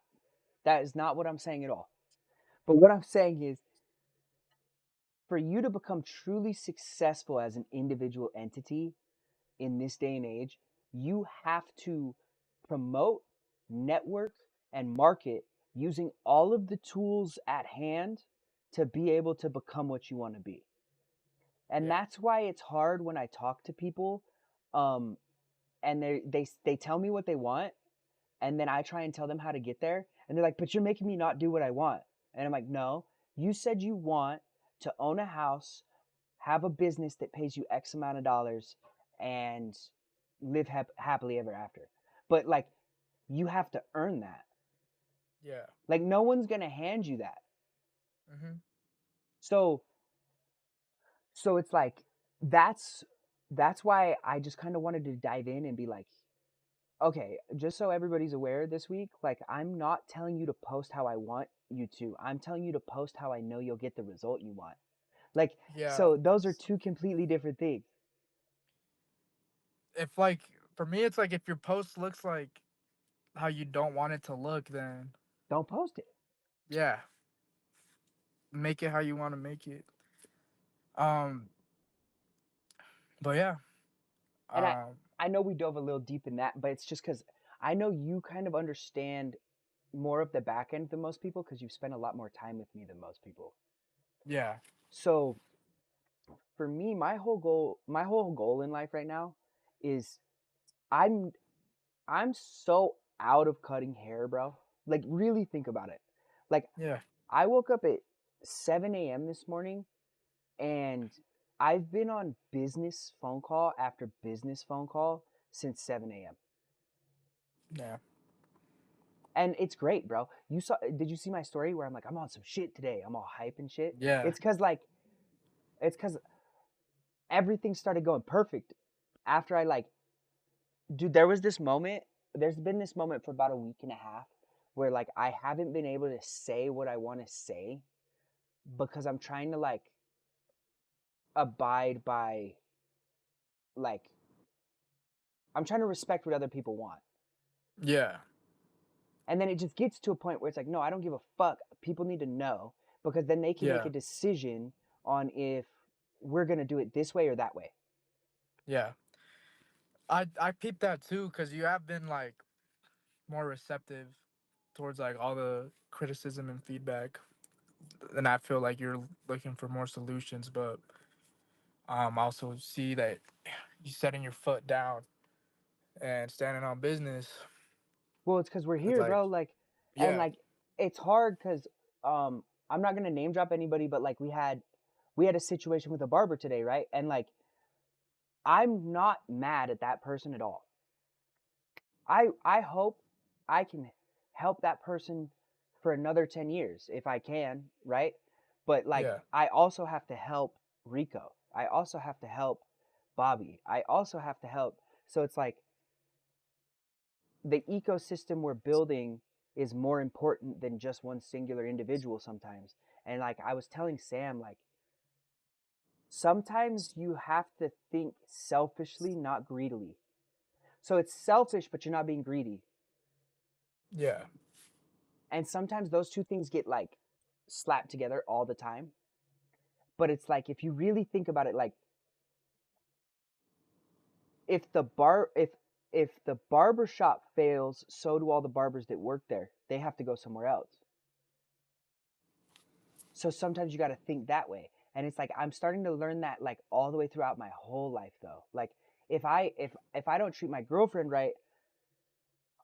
That is not what I'm saying at all. But what I'm saying is for you to become truly successful as an individual entity in this day and age, you have to promote, network, and market using all of the tools at hand to be able to become what you want to be. And yeah, that's why it's hard when I talk to people um, and they tell me what they want and then I try and tell them how to get there and they're like, "But you're making me not do what I want." And I'm like, "No, you said you want to own a house, have a business that pays you X amount of dollars and live happily ever after." But like you have to earn that. Yeah. Like no one's gonna hand you that. Mhm. So it's like that's that's why I just kind of wanted to dive in and be like, okay, just so everybody's aware this week, like I'm not telling you to post how I want you to. I'm telling you to post how I know you'll get the result you want. Like, Yeah. so those are two completely different things. If like for me, it's like if your post looks like how you don't want it to look, then Don't post it. yeah, make it how you want to make it. Um, but yeah. And Um, I know we dove a little deep in that, but it's just because I know you kind of understand more of the back end than most people because you've spent a lot more time with me than most people. yeah. So for me, my whole goal in life right now is I'm I'm so out of cutting hair, bro. Like really think about it. Like Yeah. I woke up at 7 a.m. this morning and I've been on business phone call after business phone call since 7 a.m. Yeah. And it's great, bro. Did you see my story where I'm like, I'm on some shit today. I'm all hype and shit. Yeah. It's cause like, it's cause everything started going perfect after I like, dude, there's been this moment for about a week and a half where like I haven't been able to say what I want to say because I'm trying to like abide by like, I'm trying to respect what other people want. Yeah. And then it just gets to a point where it's like, no, I don't give a fuck. People need to know because then they can make Yeah. a decision on if we're going to do it this way or that way. Yeah. I peeped that too because you have been like more receptive towards like all the criticism and feedback, and I feel like you're looking for more solutions. But also see that you setting your foot down and standing on business. Well, it's because we're It's here, like bro. Like, and yeah. like, it's hard because I'm not going to name drop anybody, but like we had a situation with a barber today, right? And like, I'm not mad at that person at all. I hope I can help that person for another 10 years if I can, right? But like Yeah. I also have to help Rico. I also have to help Bobby. I also have to help. So it's like the ecosystem we're building is more important than just one singular individual sometimes. And like I was telling Sam like sometimes you have to think selfishly, not greedily. So it's selfish but you're not being greedy. Yeah. And sometimes those two things get like slapped together all the time. But it's like if you really think about it, like if the barber shop fails, so do all the barbers that work there. They have to go somewhere else. So sometimes you got to think that way. And it's like I'm starting to learn that like all the way throughout my whole life though. Like if I don't treat my girlfriend right,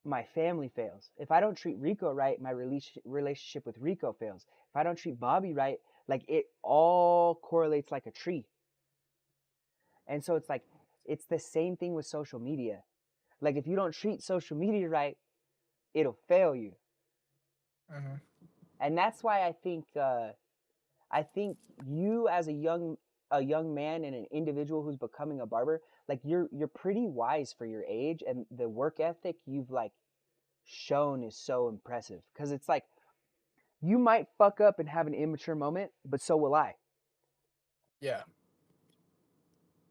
my family fails. If I don't treat Rico right, my relationship with Rico fails. If I don't treat Bobby right, like it all correlates like a tree. And so it's like it's the same thing with social media. Like if you don't treat social media right, it'll fail you. Hmm. And that's why I think you as a young man and an individual who's becoming a barber, like you're pretty wise for your age and the work ethic you've like shown is so impressive cuz it's like you might fuck up and have an immature moment, but so will I. Yeah.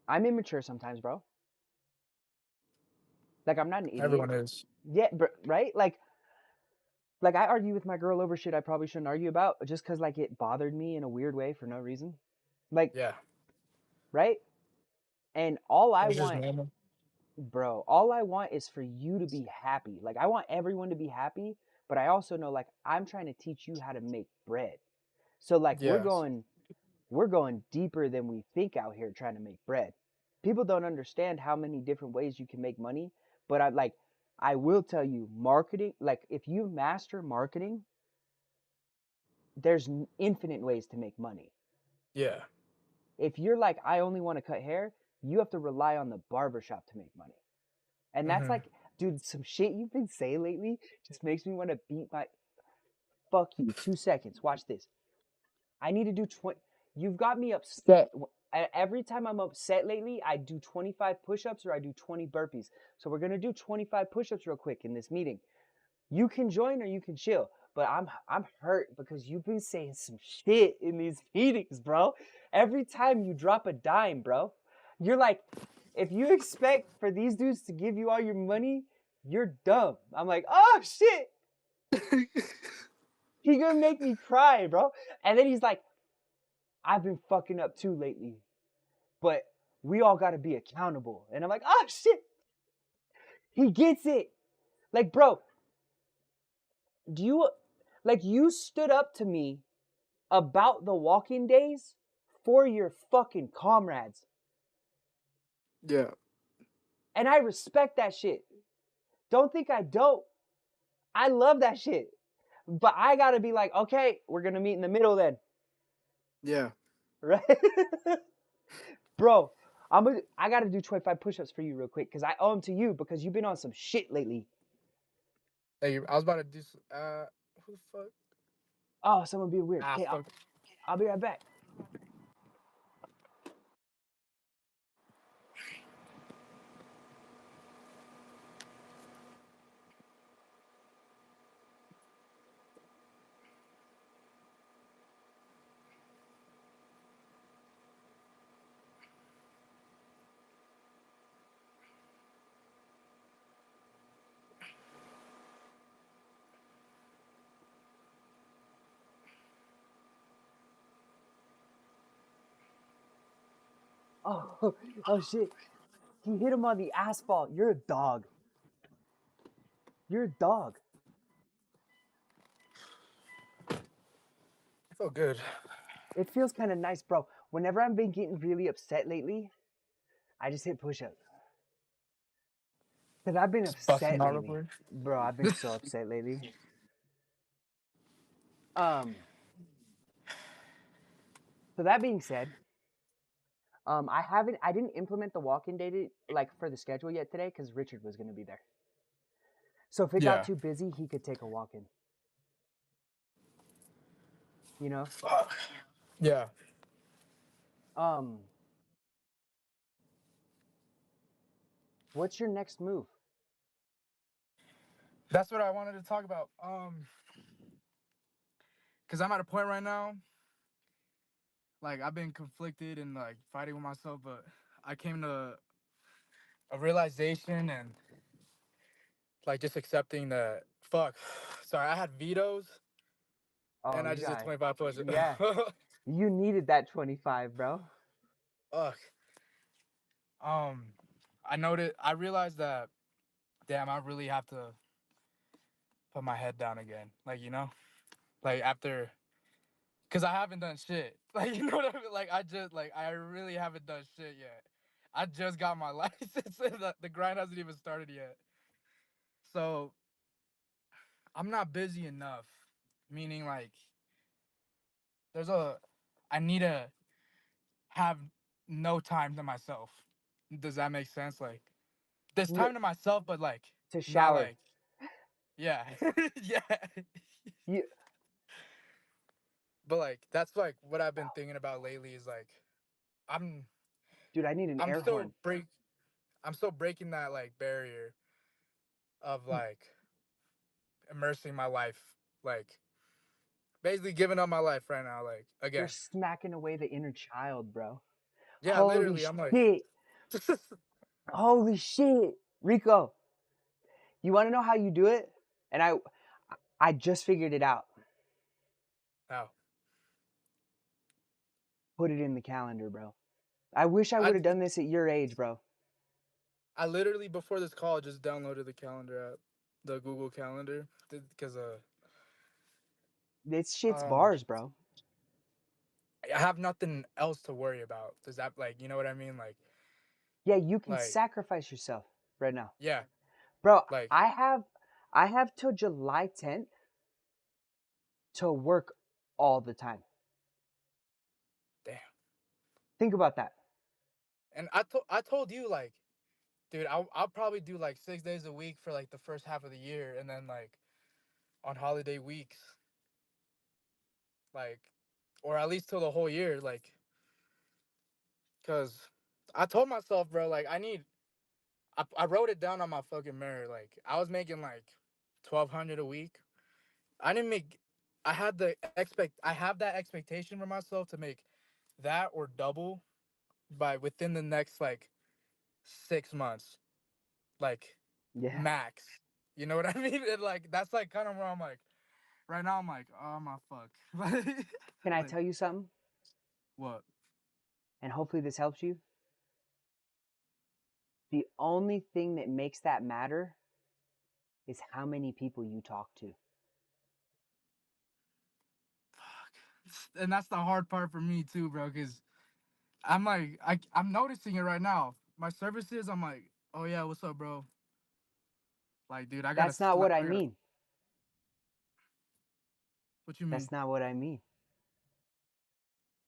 I'm immature sometimes, bro. Like I'm not an idiot. Everyone is. Yeah, right? Like I argue with my girl over shit I probably shouldn't argue about just cuz like it bothered me in a weird way for no reason. Like, Yeah. right? And all I It's just want, normal. bro, all I want is for you to be happy. Like I want everyone to be happy, but I also know like I'm trying to teach you how to make bread. So like Yes. we're going deeper than we think out here trying to make bread. People don't understand how many different ways you can make money, but I will tell you marketing, like if you master marketing, there's infinite ways to make money. Yeah. If you're like I only want to cut hair, you have to rely on the barbershop to make money. And that's Hmm. like, dude, some shit you've been saying lately just makes me want to beat my. fuck you. 2 seconds. Watch this. I need to do 20. You've got me upset. Every time I'm upset lately, I do 25 push-ups or I do 20 burpees. So we're gonna do 25 push-ups real quick in this meeting. You can join or you can chill, but I'm hurt because you've been saying some shit in these meetings, bro. Every time you drop a dime, bro, you're like, if you expect for these dudes to give you all your money, you're dumb. I'm like, oh shit, he gonna make me cry, bro. And then he's like, I've been fucking up too lately, but we all gotta be accountable. And I'm like, oh shit, he gets it. Like, bro, do you like you stood up to me about the walking days for your fucking comrades. Yeah. And I respect that shit. Don't think I don't. I love that shit. But I gotta be like, okay, we're gonna meet in the middle then. Yeah. Right? Bro, I gotta do 25 push-ups for you real quick because I owe them to you because you've been on some shit lately. Hey, I was about to do. Who the fuck? Oh, someone being weird. Ah, Okay, fuck. I'll be right back. Oh, oh shit. He hit him on the asphalt. You're a dog. You're a dog. I felt good. It feels kind of nice, bro. Whenever I've been getting really upset lately, I just hit push-ups. Because I've been Just busting upset out real lately. quick. Bro, I've been so upset lately. So that being said, I didn't implement the walk-in date like for the schedule yet today because Richard was gonna be there. So if it got Yeah. too busy, he could take a walk-in. You know? Fuck. Yeah. What's your next move? That's what I wanted to talk about. Cause I'm at a point right now. Like I've been conflicted and like fighting with myself, but I came to a realization and like just accepting that. Fuck. Sorry, I had vetoes Oh, and I you just did got 25 push-ups. yeah. You needed that 25, bro. Fuck. I realized that. Damn, I really have to put my head down again. Like like after, cause I haven't done shit. Like you know what I mean? Like I really haven't done shit yet. I just got my license and the grind hasn't even started yet. So I'm not busy enough. Meaning like there's a I need to have no time to myself. Does that make sense? Like there's time to myself, but like To not shower. like yeah. Yeah. You But like that's like what I've been thinking about lately is like I'm dude, I need an I'm air still horn. break I'm still breaking that like barrier of like immersing my life, like basically giving up my life right now, like You're again. smacking away the inner child, bro. Yeah, Holy literally, I'm like shit. Holy shit. Rico, you want to know how you do it? And I just figured it out. now. Put it in the calendar, bro. I wish I I would have done this at your age, bro. I literally before this call just downloaded the calendar app, the Google Calendar, because This shit's um bars, bro. I have nothing else to worry about. Does that like you know what I mean? Yeah, you can Like sacrifice yourself right now. yeah, Bro, like I have till July 10th to work all the time. damn. Think about that. And I told you like, dude, I'll probably do like 6 days a week for like the first half of the year, and then like on holiday weeks. like, or at least till the whole year, like, cause I told myself, bro, like I wrote it down on my fucking mirror. Like I was making like 1,200 a week. I didn't make. I have that expectation for myself to make that or double by within the next like 6 months, like Yeah. max. You know what I mean? And like that's like kind of where I'm like right now. I'm like, oh my fuck, Can I like tell you something? what? And hopefully this helps you. The only thing that makes that matter is how many people you talk to. Fuck. And that's the hard part for me too, bro. Cause I'm like, I'm noticing it right now. My services, I'm like, oh yeah, what's up, bro? Like, dude, That's not what I I gotta. mean. What you mean? That's not what I mean.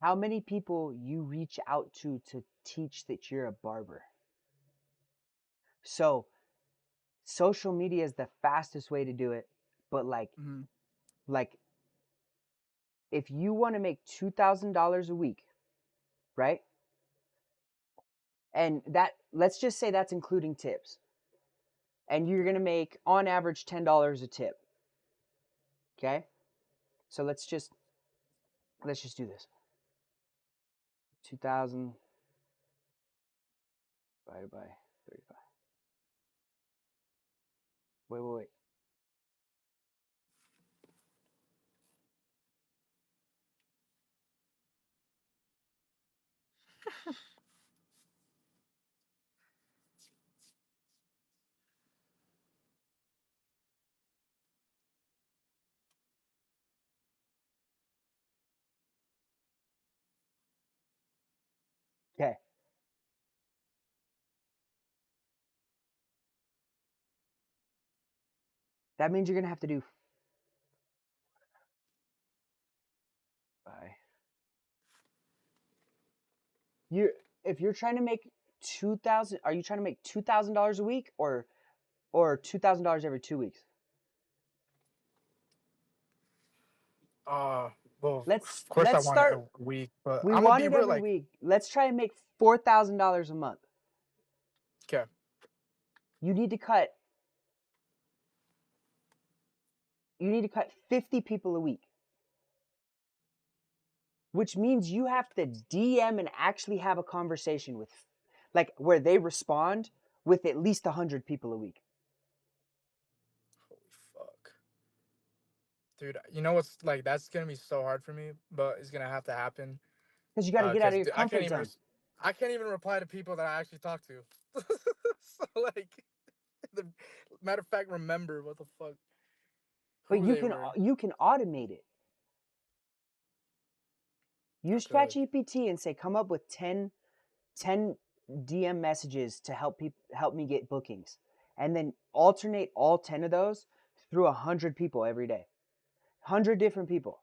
How many people you reach out to teach that you're a barber? So, social media is the fastest way to do it, but Mm-hmm. like if you want to make $2,000 a week, right? And that, let's just say that's including tips. And you're going to make on average $10 a tip. Okay? So let's just do this. 2,000 divided by 35. Wait. Okay. That means you're going to have to do by you if you're trying to make 2,000, are you trying to make $2,000 a week or $2,000 every 2 weeks? Uh, well, Let's of course I let's want it start. a week, but We I'm gonna want be it real. every Like, week. Let's try and make $4,000 a month. okay, You need to cut you need to cut 50 people a week, which means you have to DM and actually have a conversation with, like, where they respond with at least 100 people a week. holy fuck, dude. You know what's like? That's gonna be so hard for me, but it's gonna have to happen. Because you got to get out of your I comfort zone. I can't even reply to people that I actually talk to. So like, the matter of fact, remember what the fuck But who they were. you can automate it. I Use could. ChatGPT and say, come up with 10 DM messages to help me get bookings, and then alternate all 10 of those through 100 people every day. 100 different people.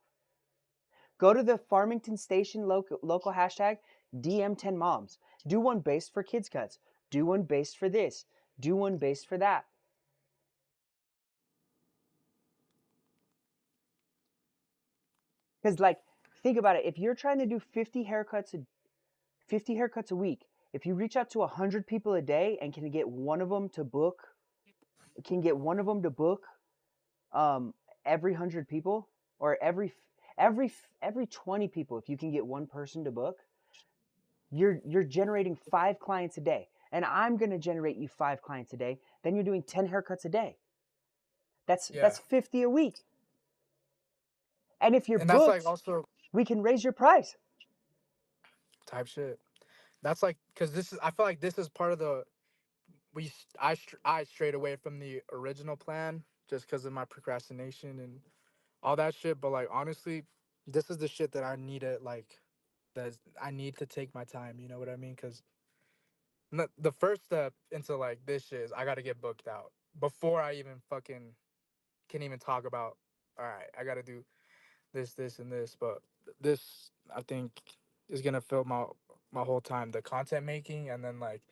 Go to the Farmington Station local hashtag, DM 10 moms. Do one based for kids cuts. Do one based for this. Do one based for that. Because, like, think about it. If you're trying to do 50 haircuts a week, if you reach out to 100 people a day and can get one of them to book, um, every 100 people, or every 20 people, if you can get one person to book, you're generating 5 clients a day, and I'm going to generate you 5 clients a day. Then you're doing 10 haircuts a day. Yeah, That's 50 a week. And if you're and that's like booked, also we can raise your price. type shit. That's like because this is. I feel like this is part of the I strayed away from the original plan just because of my procrastination and all that shit. But like honestly, this is the shit that I need to like. That I need to take my time. You know what I mean? Because the first step into like this shit is I got to get booked out before I even fucking can even talk about. All right, I got to do this, and this. But this I think is gonna fill my whole time. The content making and then like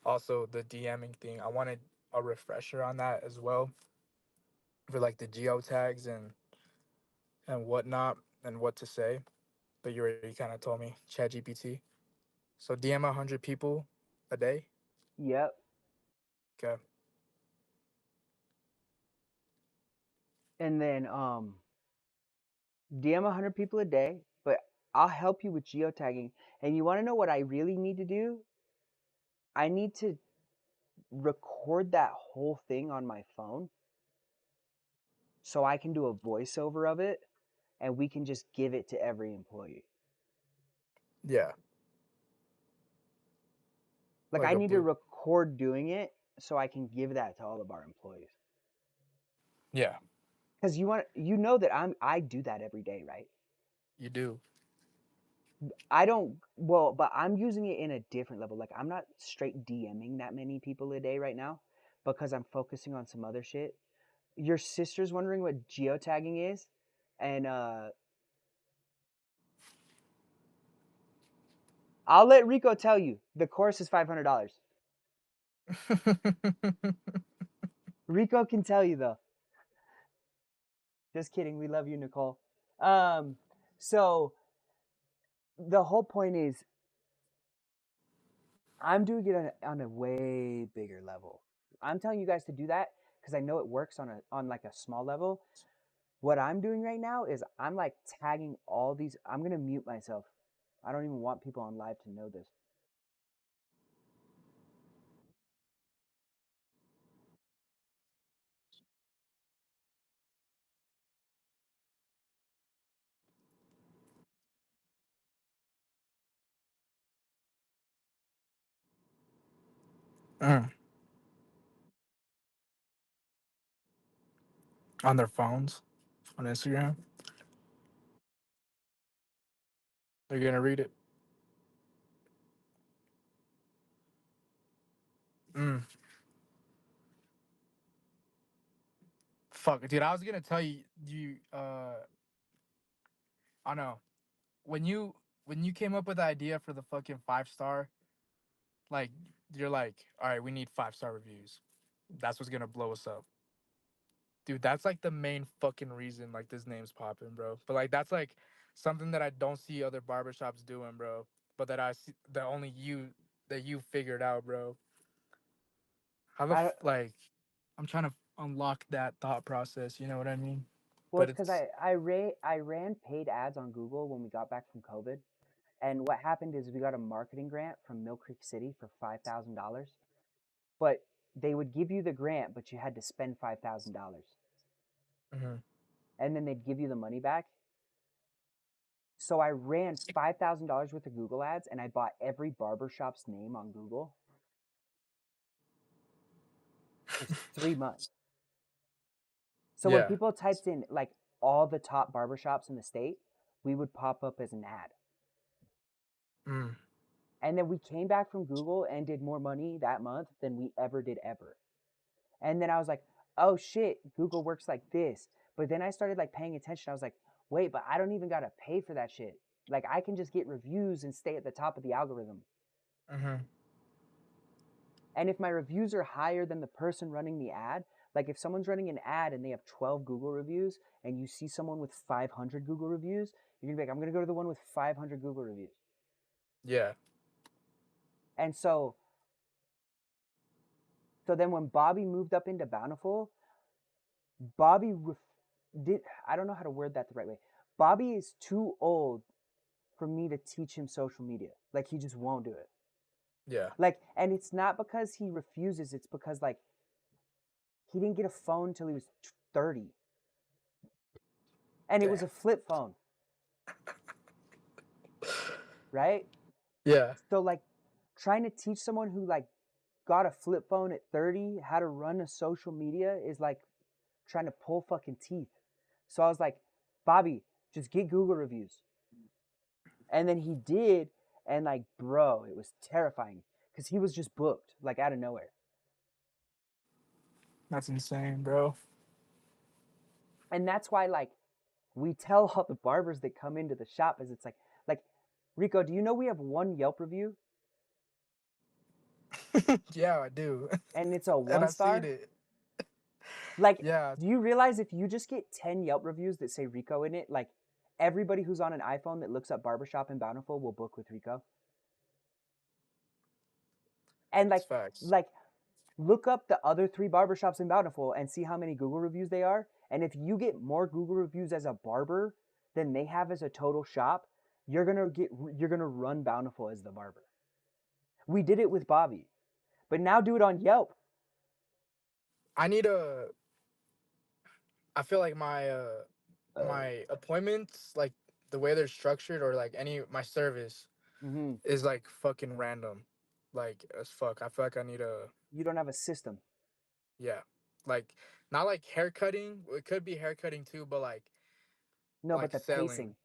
also the DMing thing. I wanted a refresher on that as well for like the geo tags and whatnot. and what to say, but you already kind of told me ChatGPT. So DM 100 people a day. Yep. Okay. And then DM 100 people a day, but I'll help you with geotagging. And you want to know what I really need to do? I need to record that whole thing on my phone so I can do a voiceover of it and we can just give it to every employee. Yeah. Like Like I a need to blue. record doing it so I can give that to all of our employees. Yeah. Cuz you know that I do that every day, right? You do. I don't well, but I'm using it in a different level. Like I'm not straight DMing that many people a day right now because I'm focusing on some other shit. Your sister's wondering what geotagging is, and I'll let Rico tell you. The course is $500. Rico can tell you though. Just kidding. We love you, Nicole. So the whole point is I'm doing it on a way bigger level. I'm telling you guys to do that because I know it works on like a small level. What I'm doing right now is I'm like tagging all these. I'm gonna mute myself. I don't even want people on live to know this. Mm. On their phones, on Instagram. They're gonna read it. Mm. Fuck, dude. I was gonna tell you. I know when you came up with the idea for the fucking 5 star. Like you're like, all right, we need 5 star reviews. That's what's gonna blow us up. Dude, that's like the main fucking reason like this name's popping, bro. But like that's like something that I don't see other barbershops doing, bro. But that I see that only you figured out, bro. How the I like I'm trying to unlock that thought process, you know what I mean? Well, But it's because it's I ran paid ads on Google when we got back from COVID, and what happened is we got a marketing grant from Mill Creek City for $5,000, but they would give you the grant, but you had to spend $5,000, Mhm. and then they'd give you the money back. So I ran $5,000 worth of Google ads, and I bought every barbershop's name on Google for 3 months. So when yeah. people typed in like all the top barbershops in the state, we would pop up as an ad. Mm. And then we came back from Google and did more money that month than we ever did ever. And then I was like, oh shit, Google works like this. But then I started like paying attention. I was like, wait, but I don't even gotta pay for that shit. Like I can just get reviews and stay at the top of the algorithm. Mhm. And if my reviews are higher than the person running the ad, like if someone's running an ad and they have 12 Google reviews and you see someone with 500 Google reviews, you're gonna be like, I'm gonna go to the one with 500 Google reviews. Yeah. And so then when Bobby moved up into Bountiful, Bobby did I don't know how to word that the right way. Bobby is too old for me to teach him social media. Like he just won't do it. Yeah. Like and it's not because he refuses, it's because like he didn't get a phone till he was 30. And it was Damn. a flip phone, right? Yeah. So like trying to teach someone who like got a flip phone at 30 how to run a social media is like trying to pull fucking teeth. So I was like, Bobby, just get Google reviews. And then he did, and like, bro, it was terrifying because he was just booked like out of nowhere. That's insane, bro. And that's why like we tell all the barbers that come into the shop is it's like Rico, do you know we have one Yelp review Yeah, I do. and it's a And one I seen star? it. Like, Yeah. do you realize if you just get 10 Yelp reviews that say Rico in it, like everybody who's on an iPhone that looks up barbershop in Bountiful will book with Rico. And It's facts. like look up the other 3 barbershops in Bountiful and see how many Google reviews they are. And if you get more Google reviews as a barber than they have as a total shop, you're gonna run Bountiful as the barber. We did it with Bobby, but now do it on Yelp. I need a. I feel like my appointments, like the way they're structured, or like any my service Mm-hmm. is like fucking random, like as fuck. I feel like I need a. You don't have a system. Yeah, like not like hair cutting. It could be hair cutting too, but No, but like the selling.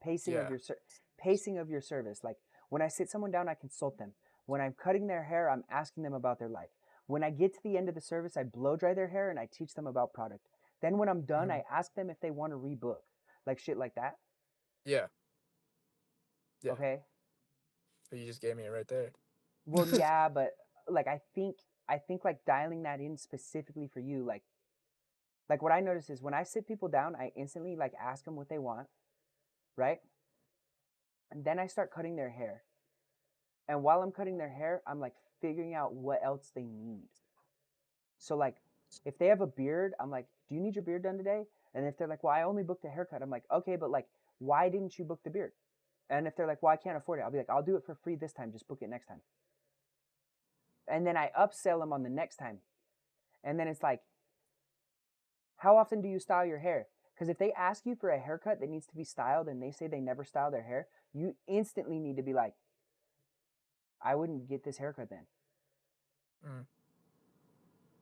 pacing of Yeah. your pacing of your service. Like when I sit someone down, I consult them. When I'm cutting their hair, I'm asking them about their life. When I get to the end of the service, I blow dry their hair and I teach them about product. Then when I'm done, Mhm. I ask them if they want to rebook, like shit like that. Yeah. Yeah. Okay. So you just gave me it right there. Well, yeah, but like I think like dialing that in specifically for you, like what I notice is when I sit people down, I instantly like ask them what they want, right? And then I start cutting their hair. And while I'm cutting their hair, I'm like figuring out what else they need. So like if they have a beard, I'm like, "Do you need your beard done today?" And if they're like, "Well, I only booked a haircut." I'm like, "Okay, but like why didn't you book the beard?" And if they're like, "Well, I can't afford it." I'll be like, "I'll do it for free this time. Just book it next time." And then I upsell them on the next time. And then it's like, "How often do you style your hair?" Because if they ask you for a haircut that needs to be styled and they say they never style their hair, you instantly need to be like, "I wouldn't get this haircut then." Mm.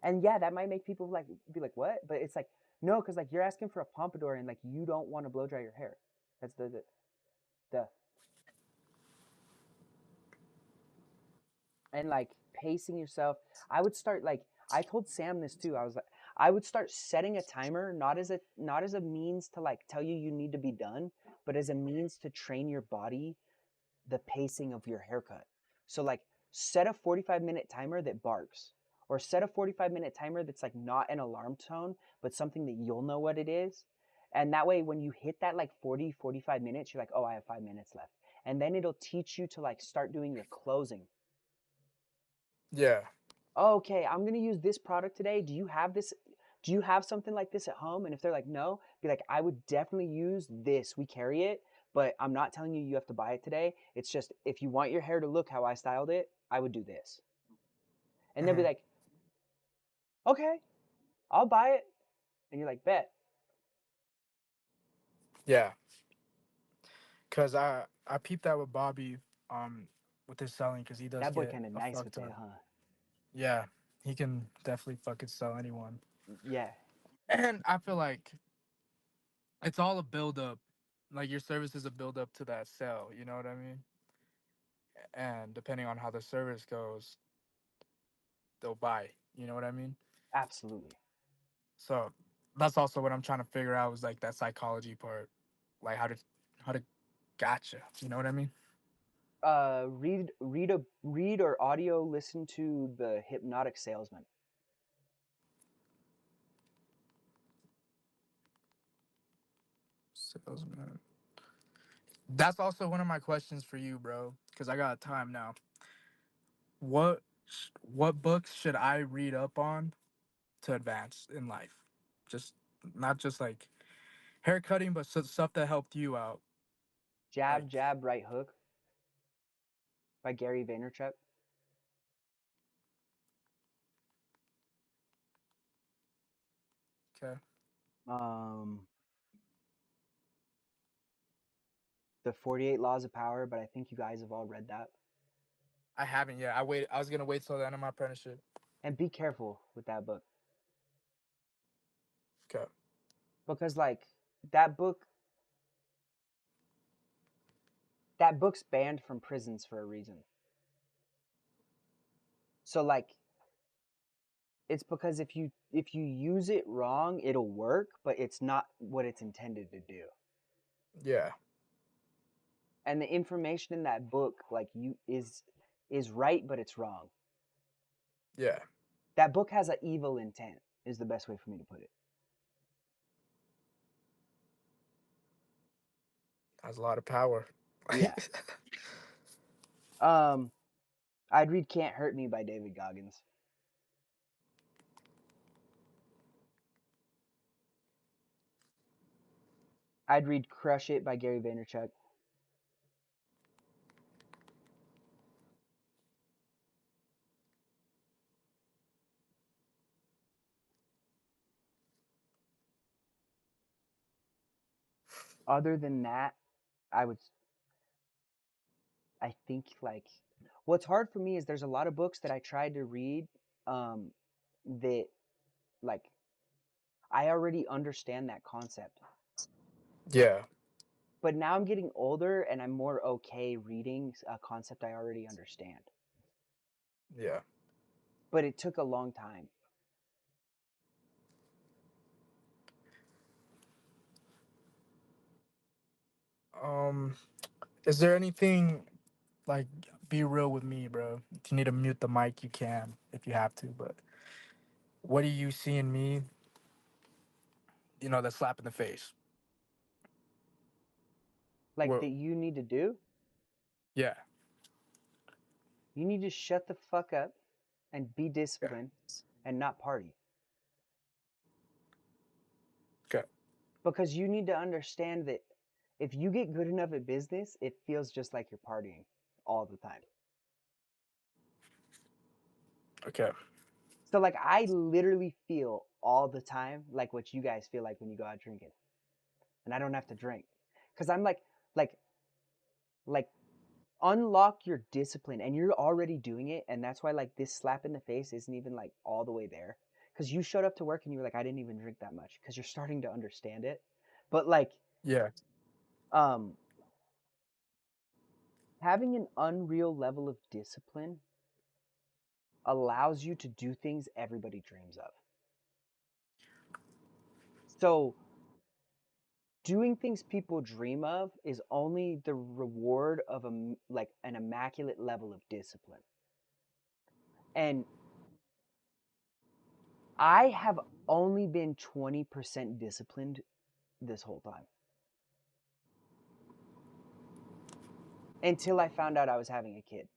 And yeah, that might make people like be like, "What?" But it's like, no, because like you're asking for a pompadour and like you don't want to blow dry your hair. That's the and like pacing yourself. I would start like I told Sam this too. I was like, I would start setting a timer, not as a means to like tell you you need to be done, but as a means to train your body the pacing of your haircut. So like set a 45-minute timer that barks, or set a 45-minute timer that's like not an alarm tone, but something that you'll know what it is. And that way when you hit that like 45 minutes, you're like, "Oh, I have 5 minutes left." And then it'll teach you to like start doing your closing. Yeah. "Oh, okay, I'm going to use this product today. Do you have this? Do you have something like this at home?" And if they're like, "No," be like, "I would definitely use this. We carry it, but I'm not telling you you have to buy it today. It's just if you want your hair to look how I styled it, I would do this." And they'll be Hmm. like, "Okay, I'll buy it." And you're like, "Bet." Yeah. Cause I peeped that with Bobby, um, with his selling, cause he does That boy get kind of a nice fuck with that, ton. huh? Yeah, he can definitely fucking sell anyone. Yeah, And I feel like it's all a build up. Like your service is a build up to that sale. You know what I mean? And depending on how the service goes, they'll buy. You know what I mean? absolutely. So that's also what I'm trying to figure out is like that psychology part, like how to gotcha. You know what I mean? Read or audio listen to The Hypnotic Salesman. Salesman. That's also one of my questions for you, bro. Because I got time now. What books should I read up on to advance in life? Just not just like hair cutting, but stuff that helped you out. Like, Jab, Jab, Right Hook by Gary Vaynerchuk. okay, Um, The 48 Laws of Power, but I think you guys have all read that. I haven't yet. I was gonna wait till the end of my apprenticeship. And be careful with that book Okay. because like that book that book's banned from prisons for a reason. So like it's because if you use it wrong, it'll work, but it's not what it's intended to do. Yeah. And the information in that book like you is right, but it's wrong. Yeah. That book has an evil intent is the best way for me to put it. Has a lot of power. Yeah. I'd read Can't Hurt Me by David Goggins. I'd read Crush It by Gary Vaynerchuk. Other than that, I think like what's hard for me is there's a lot of books that I tried to read that like I already understand that concept. Yeah. But now I'm getting older and I'm more okay reading a concept I already understand. Yeah. But it took a long time. Um, is there anything like be real with me, bro? If you need to mute the mic, you can if you have to. But what do you see in me? You know, that slap in the face. Like What? that you need to do? Yeah. You need to shut the fuck up and be Yeah. disciplined and not party. Okay. Because you need to understand that if you get good enough at business, it feels just like you're partying all the time. Okay. So like I literally feel all the time like what you guys feel like when you go out drinking. And I don't have to drink. Cuz I'm like like unlock your discipline and you're already doing it and that's why like this slap in the face isn't even like all the way there cuz you showed up to work and you were like I didn't even drink that much cuz you're starting to understand it. But like Yeah. um having an unreal level of discipline allows you to do things everybody dreams of. So doing things people dream of is only the reward of like an immaculate level of discipline. And I have only been 20% disciplined this whole time. Until I found out I was having a kid.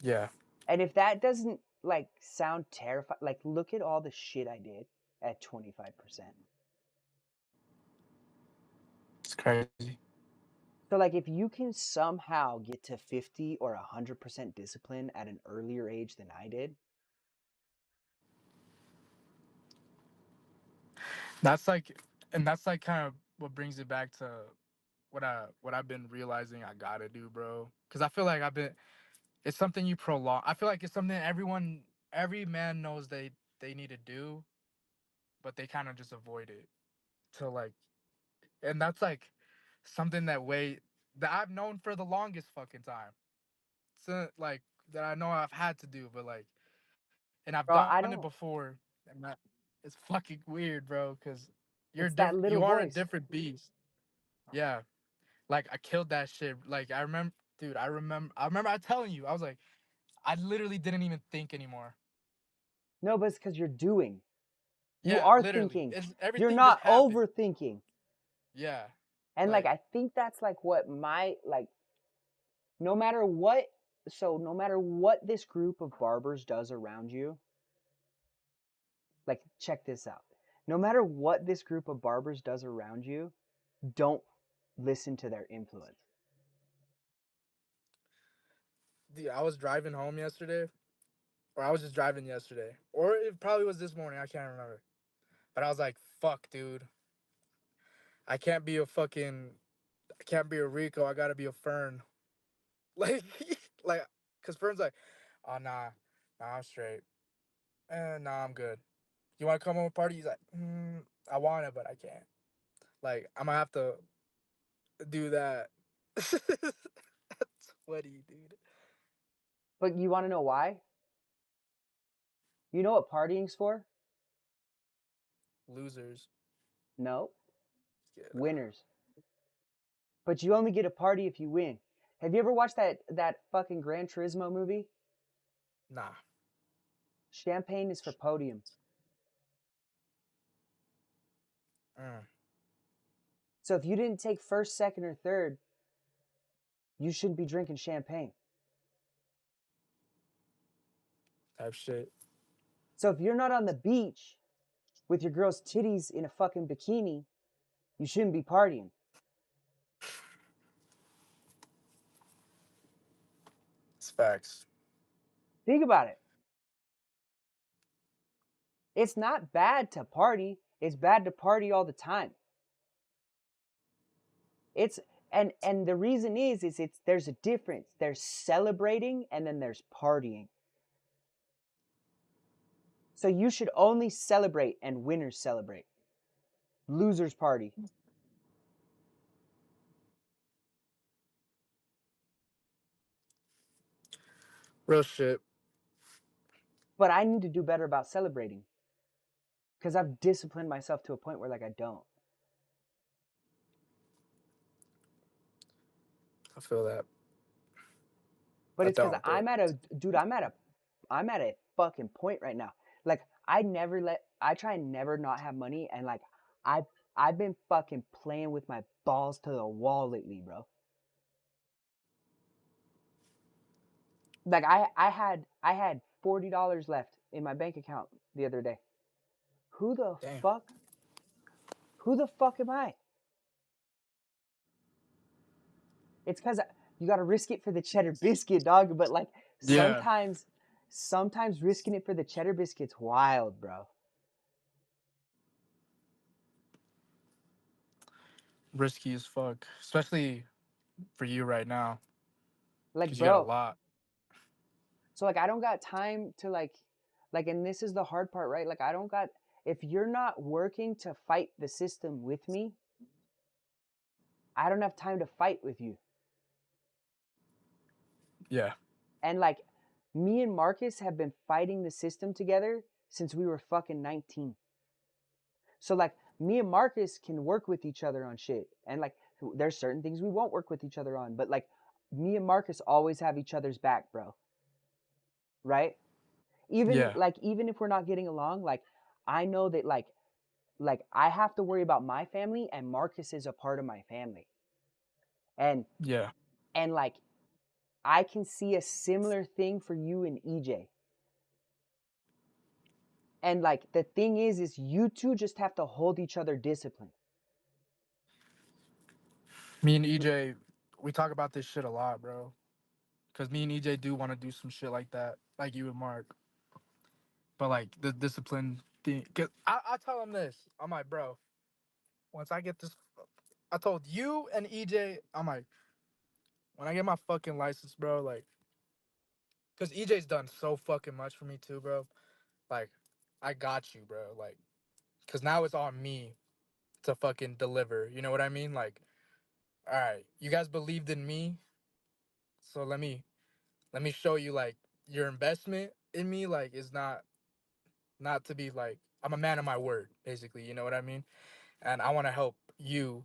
Yeah. And if that doesn't like sound terrifying, like look at all the shit I did at 25%. It's crazy. So like if you can somehow get to 50 or 100% discipline at an earlier age than I did, That's like, and that's like kind of what brings it back to what I've been realizing I gotta do, bro. Because I feel like it's something you prolong. I feel like it's something every man knows they need to do, but they kind of just avoid it till like, and that's like something that I've known for the longest fucking time. So like that I know I've had to do, but like, and I've bro, done I it don't, before, and it's fucking weird, bro. Because it's that little you are a voice. different beast. Yeah, like I killed that shit. Like I remember, dude. I remember I telling you. I was like, I literally didn't even think anymore. No, but it's because you're doing. You Yeah, are literally. thinking. It's You're everything just not happened. overthinking. Yeah, And like like I think that's like what my like no matter what so no matter what this group of barbers does around you, like check this out. No matter what this group of barbers does around you, don't listen to their influence. dude, I was driving home yesterday, or I was just driving yesterday, or it probably was this morning. I can't remember. But I was like, fuck, dude. I can't be a fucking. I can't be a Rico. I gotta be a Fern. Like, like, cause Fern's like, oh nah, I'm straight. Nah, I'm good. You want to come home and party? He's like, I want it, but I can't. Like, I'm gonna have to do that. That's sweaty, dude. But you want to know why? You know what partying's for? Losers. No, Yeah. winners. But you only get a party if you win. Have you ever watched that fucking Gran Turismo movie? Nah. Champagne is for podium. Mm, So if you didn't take first, second, or third, you shouldn't be drinking champagne. type shit. So if you're not on the beach with your girl's titties in a fucking bikini, you shouldn't be partying. It's facts. Think about it. It's not bad to party. It's bad to party all the time. It's and the reason is it's there's a difference. There's celebrating and then there's partying. So you should only celebrate and winners celebrate. Losers party. Real shit. But I need to do better about celebrating. Because I've disciplined myself to a point where like I don't. I feel that. But I it's because don't, but I'm at a fucking point right now. Like I try and never not have money, and like I I've been fucking playing with my balls to the wall lately, bro. Like I had $40 left in my bank account the other day. Who the damn. fuck? Who the fuck am I? It's because you got to risk it for the cheddar biscuit, dog. But like Yeah. sometimes risking it for the cheddar biscuit's wild, bro. Risky as fuck. Especially for you right now. Like, Because you got a bro. lot. So like I don't got time to like, and this is the hard part, right? Like I don't got, if you're not working to fight the system with me, I don't have time to fight with you. Yeah. And like me and Marcus have been fighting the system together since we were fucking 19. So like me and Marcus can work with each other on shit. And like there's certain things we won't work with each other on, but like me and Marcus always have each other's back, bro. Right? Yeah. Even if we're not getting along, like I know that like I have to worry about my family and Marcus is a part of my family. And Yeah. and like I can see a similar thing for you and EJ. And like the thing is you two just have to hold each other disciplined. Me and EJ, we talk about this shit a lot, bro. Because me and EJ do want to do some shit like that. Like you and Mark. But like the discipline thing. Cause I tell him this. I'm like, bro, once I get this, I told you and EJ, I'm like, when I get my fucking license, bro, like, cause EJ's done so fucking much for me too, bro. Like, I got you, bro. Like, cause now it's on me to fucking deliver. You know what I mean? Like, all right, you guys believed in me, so let me show you like your investment in me, like, is not to be like I'm a man of my word, basically. You know what I mean? And I want to help you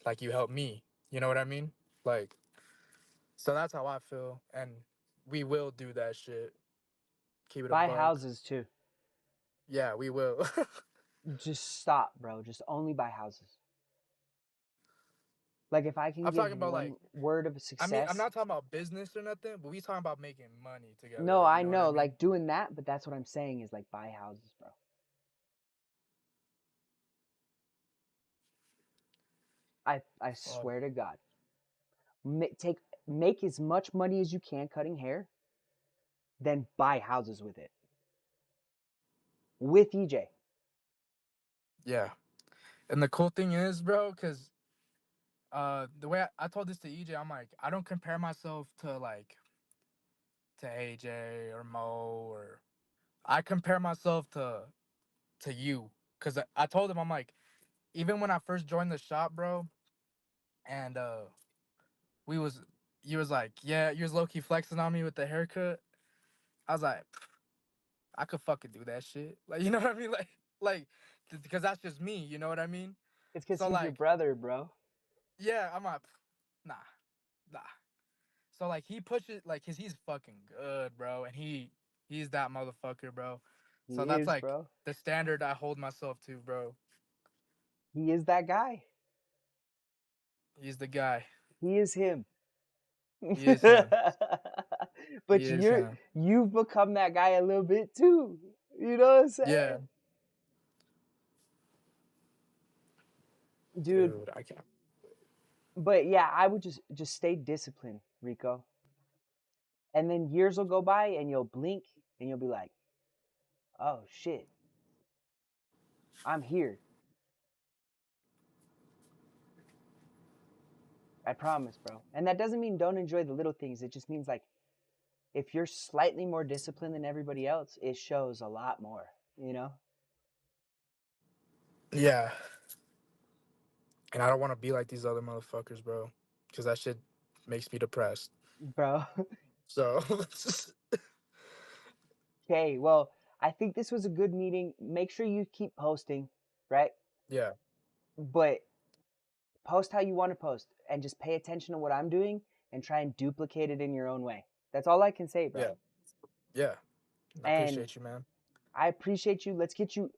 like you help me. You know what I mean? Like, so that's how I feel, and we will do that shit. Keep it a Buy buck. houses too. Yeah, we will. Just stop, bro. Just only buy houses. Like if I can I'm give talking about like, one word of I mean, I'm success. not talking about business or nothing, but we talking about making money together. No, Like, you I know what I know, mean? like doing that, but that's what I'm saying is like buy houses, bro. I Fuck. swear to God, make as much money as you can cutting hair, then buy houses with it. With EJ. Yeah. And the cool thing is, bro, because the way I told this to EJ, I'm like, I don't compare myself to like to AJ or Mo, or I compare myself to you. Cause I told him, I'm like, even when I first joined the shop, bro, and we was you was like, yeah, you was low key flexing on me with the haircut. I was like, I could fucking do that shit. Like, you know what I mean? Like, because that's just me. You know what I mean? It's because So he's your like, brother, bro. yeah, I'm like, nah, nah. So like, he pushes like, cause he's fucking good, bro, and he's that motherfucker, bro. So He that's is, like bro. the standard I hold myself to, bro. He is that guy. He's the guy. He is him. He is him. But He is him. you've become that guy a little bit too. You know what I'm saying? Yeah. Dude, Dude, I can't. but yeah, I would just stay disciplined, Rico. And then years will go by and you'll blink and you'll be like, "Oh shit. I'm here." I promise, bro. And that doesn't mean don't enjoy the little things. It just means like if you're slightly more disciplined than everybody else, it shows a lot more, you know? Yeah. And I don't want to be like these other motherfuckers, bro. Because that shit makes me depressed. Bro. So, Okay, well, I think this was a good meeting. Make sure you keep posting, right? yeah. But post how you want to post and just pay attention to what I'm doing and try and duplicate it in your own way. That's all I can say, bro. Yeah. Yeah. I And appreciate you, man. I appreciate you. Let's get you,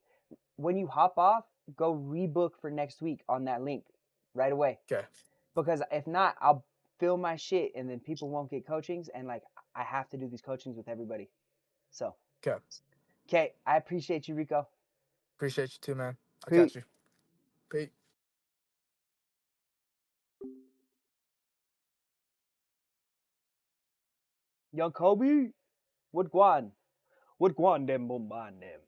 when you hop off, go rebook for next week on that link right away. Okay. Because if not, I'll fill my shit and then people won't get coachings. And like, I have to do these coachings with everybody. So, Okay. okay, I appreciate you, Rico. Appreciate you too, man. I Peace. got you. Peace. Young Kobe, what guan? What guan dem bomban dem?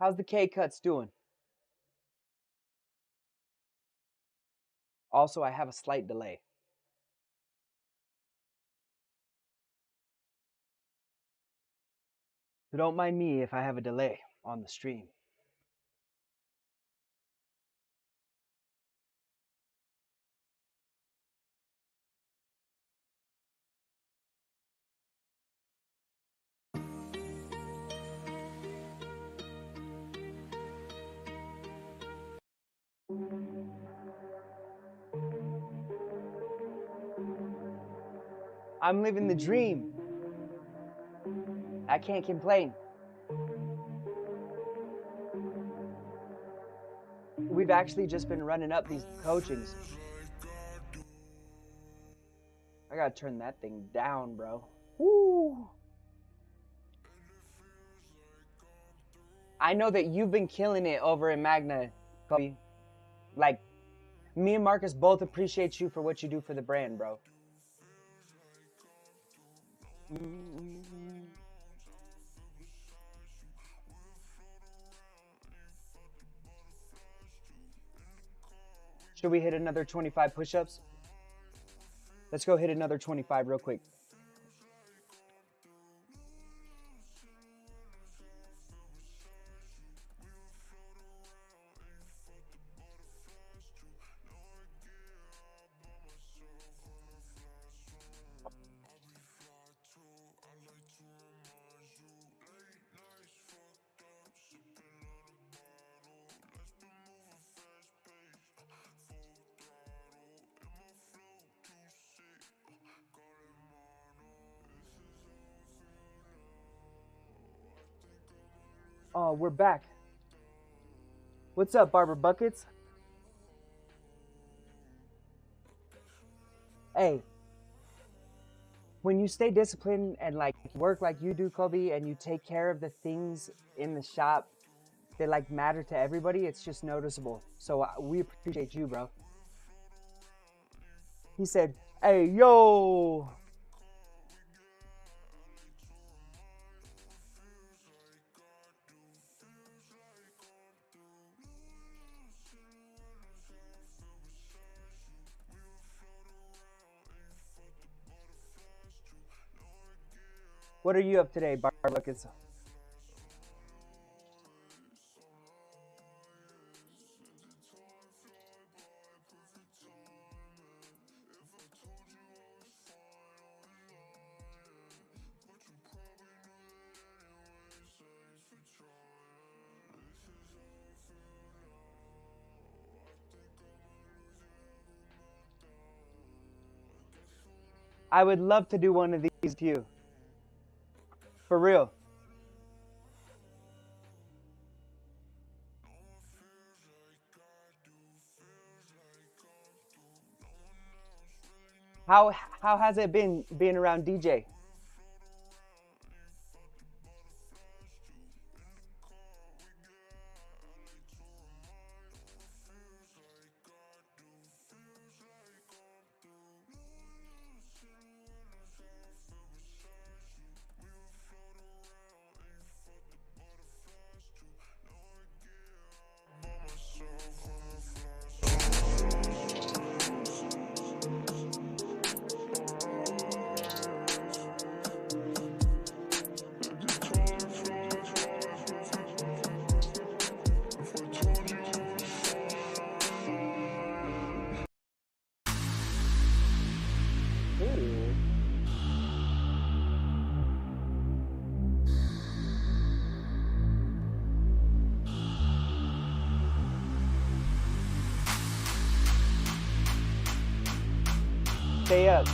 How's the K cuts doing? Also, I have a slight delay. So don't mind me if I have a delay on the stream. I'm living the dream. I can't complain. We've actually just been running up these coachings. I gotta turn that thing down, bro. Woo! I know that you've been killing it over in Magna, Kobe. Like, me and Marcus both appreciate you for what you do for the brand, bro. Should we hit another 25 push-ups? Let's go hit another 25 real quick. Oh, we're back. What's up, Barber Buckets? Hey, when you stay disciplined and like work like you do, Kobe, and you take care of the things in the shop that like matter to everybody, it's just noticeable. So we appreciate you, bro. He said, "Hey, yo." What are you up today, Barber Buckets? I would love to do one of these with you. For real. How has it been being around DJ? Ooh. Stay up.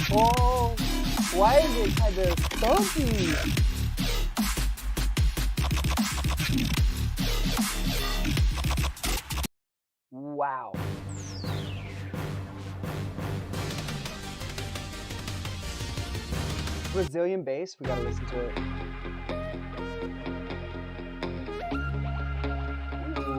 Oh, why is it kind of funky? Wow. Brazilian bass, we gotta listen to it. Ooh.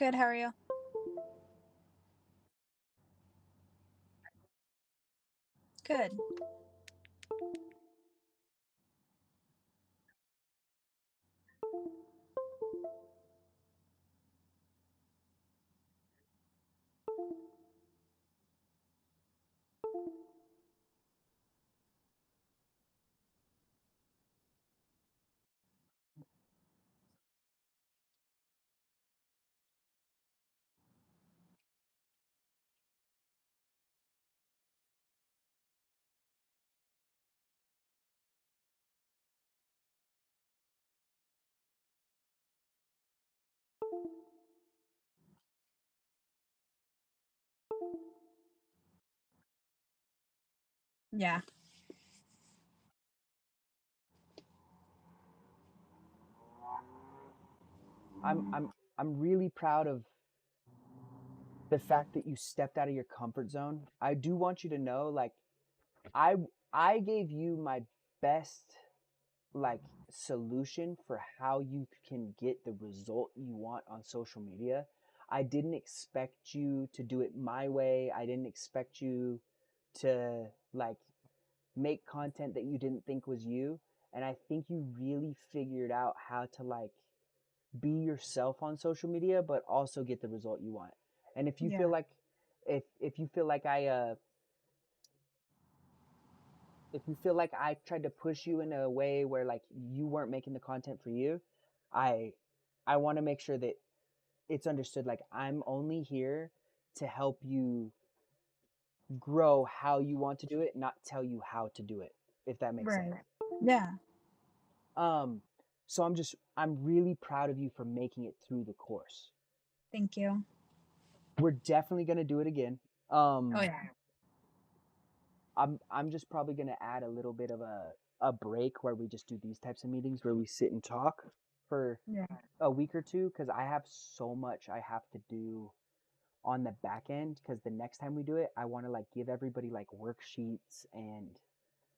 Good. How are you? Good. Yeah. I'm really proud of the fact that you stepped out of your comfort zone. I do want you to know, like, I I gave you my best like solution for how you can get the result you want on social media. I didn't expect you to do it my way. I didn't expect you to like make content that you didn't think was you. And I think you really figured out how to like be yourself on social media but also get the result you want. And if you feel Yeah. like if you feel like I tried to push you in a way where like you weren't making the content for you, I I want to make sure that it's understood like I'm only here to help you grow how you want to do it, not tell you how to do it, if that makes sense. Right. Yeah. Um so I'm really proud of you for making it through the course. Thank you. We're definitely going to do it again. Oh Um yeah. I'm just probably going to add a little bit of a break where we just do these types of meetings where we sit and talk for Yeah. a week or two because I have so much I have to do on the back end because the next time we do it, I want to like give everybody like worksheets and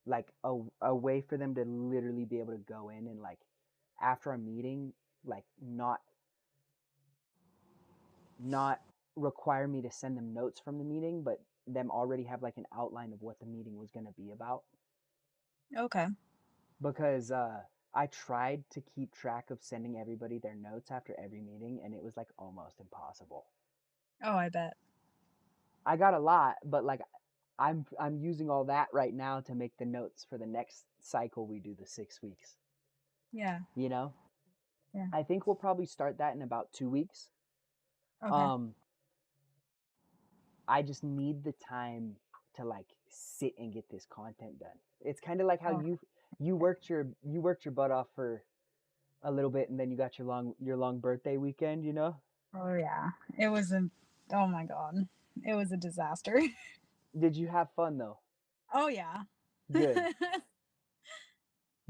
like a way for them to literally be able to go in and like after a meeting, like not require me to send them notes from the meeting, but them already have like an outline of what the meeting was going to be about. Okay. Because I tried to keep track of sending everybody their notes after every meeting, and it was like almost impossible. Oh, I bet. I got a lot, but like I'm using all that right now to make the notes for the next cycle we do the 6 weeks. Yeah. You know, Yeah. I think we'll probably start that in about 2 weeks. Okay. Um, I just need the time to like sit and get this content done. It's kind of like how Oh. you worked your butt off for a little bit, and then you got your long birthday weekend. You know, Oh yeah. It was a. Oh my god. It was a disaster. did you have fun though? Oh yeah. Good,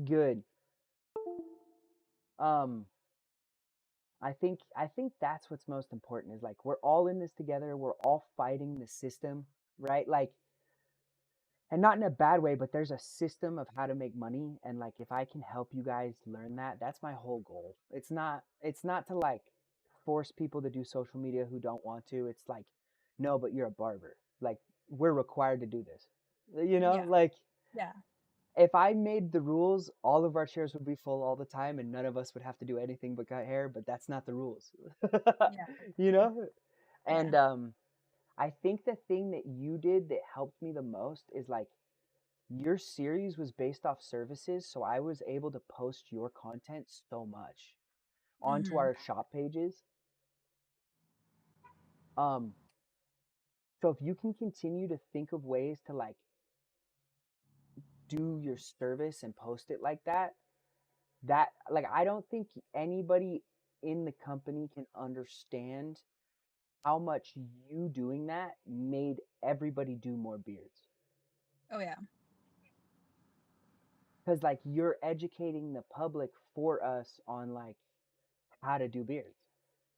good. Um, I think that's what's most important is like we're all in this together. We're all fighting the system, right? Like, and not in a bad way, but there's a system of how to make money, and like if I can help you guys learn that, that's my whole goal. It's not to like force people to do social media who don't want to. It's like, no, but you're a barber. Like we're required to do this. You know, Yeah. like Yeah. if I made the rules, all of our chairs would be full all the time and none of us would have to do anything but cut hair, but that's not the rules. Yeah. You know? Yeah. And I think the thing that you did that helped me the most is like your series was based off services, so I was able to post your content so much onto Mhm. our shop pages. Um so if you can continue to think of ways to like do your service and post it like that like I don't think anybody in the company can understand how much you doing that made everybody do more beards Oh yeah. because like you're educating the public for us on like how to do beards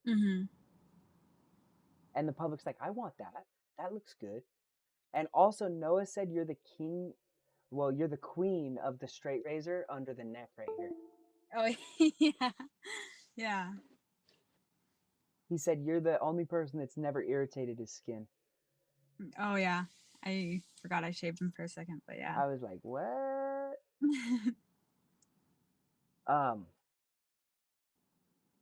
Mhm. and the public's like I want that looks good. And also Noah said you're the king, well you're the queen of the straight razor under the neck right here. Oh yeah. Yeah. He said you're the only person that's never irritated his skin. Oh yeah. I forgot I shaved him for a second, but yeah. I was like, what? Um,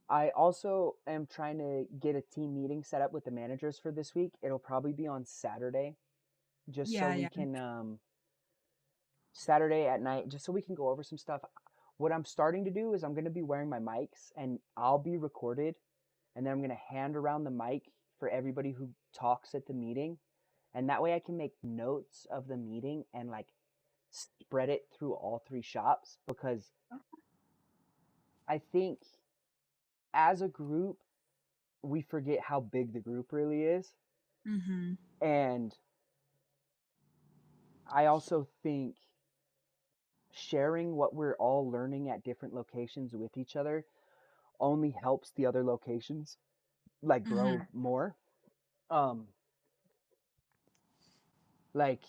I also am trying to get a team meeting set up with the managers for this week. It'll probably be on Saturday, just so Yeah, we yeah. can Saturday at night, just so we can go over some stuff. What I'm starting to do is I'm going to be wearing my mics and I'll be recorded, and then I'm going to hand around the mic for everybody who talks at the meeting, and that way I can make notes of the meeting and like spread it through all three shops, because I think as a group we forget how big the group really is. Mhm. And I also think sharing what we're all learning at different locations with each other only helps the other locations like grow Mhm. more. Um like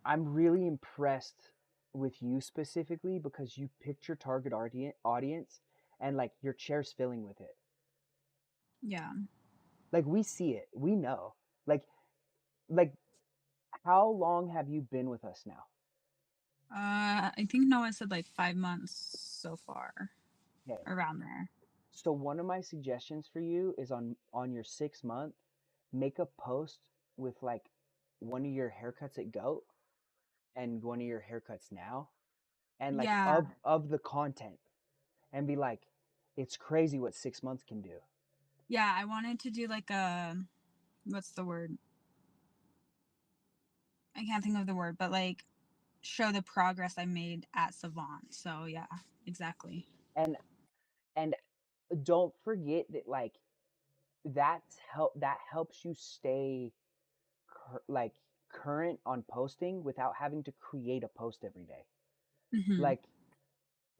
I'm really impressed with you specifically because you picked your target audience and like your chair's filling with it. Yeah. Like we see it. We know. Like how long have you been with us now? I think Noah said like 5 months so far, Okay. around there. So one of my suggestions for you is on your 6 month, make a post with like one of your haircuts at Goat and one of your haircuts now, and like Yeah. of the content, and be like, it's crazy what 6 months can do. Yeah, I wanted to do like a what's the word? I can't think of the word, but like show the progress I made at Savant. So yeah, exactly. And and don't forget that like that helps you stay like current on posting without having to create a post every day. Mhm. Like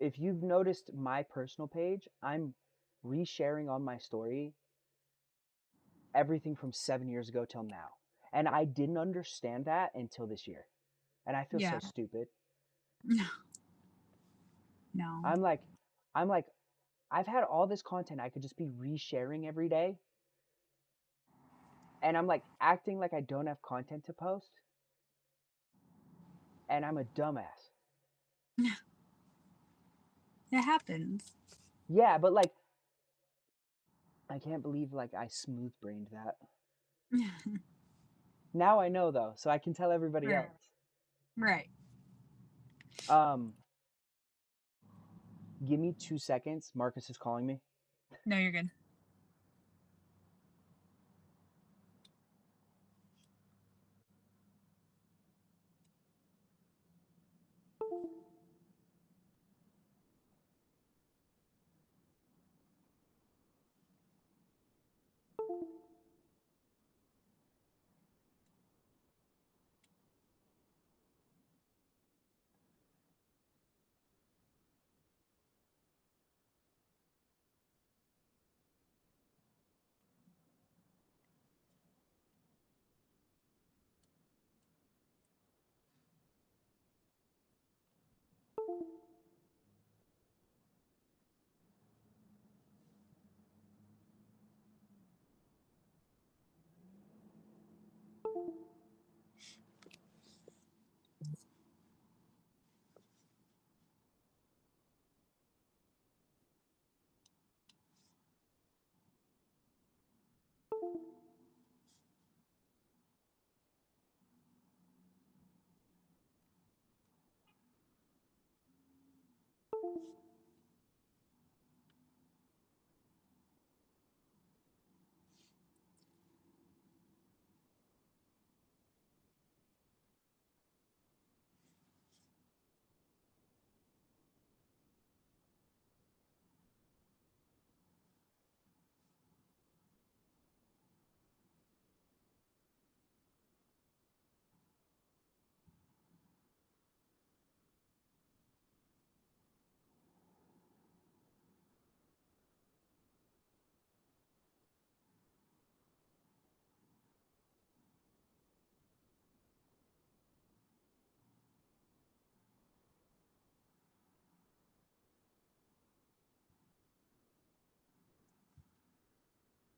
if you've noticed my personal page, I'm resharing on my story everything from 7 years ago till now. And I didn't understand that until this year. And I feel so Yeah. stupid. No. I'm like, I'm like, I've had all this content I could just be resharing every day. And I'm like acting like I don't have content to post. And I'm a dumbass. It happens. Yeah, but like, I can't believe like I smooth brained that. Now I know though, so I can tell everybody Right. else. Right. Um, Give me 2 seconds. Marcus is calling me. No, you're good.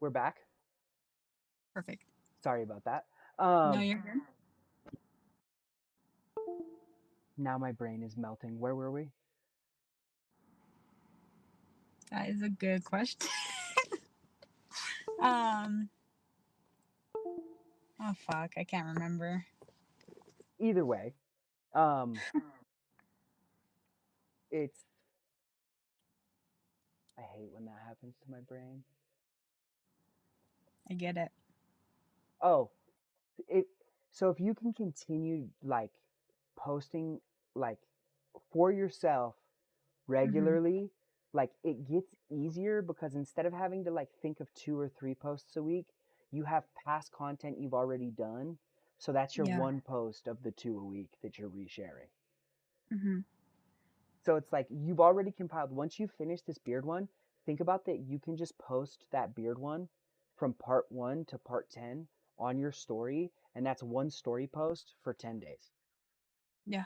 We're back. Perfect. Sorry about that. No, you're good. Now my brain is melting. Where were we? That is a good question. um. Oh fuck, I can't remember. Either way, um, it's. I hate when that happens to my brain. I get it. Oh, it. So if you can continue like posting like for yourself Hmm. regularly, like it gets easier because instead of having to like think of 2 or 3 posts a week, you have past content you've already done. So that's your Yeah. one post of the 2 a week that you're resharing. Hmm. So it's like you've already compiled. Once you finish this beard one, think about that you can just post that beard one from part 1 to part 10 on your story, and that's one story post for 10 days. Yeah.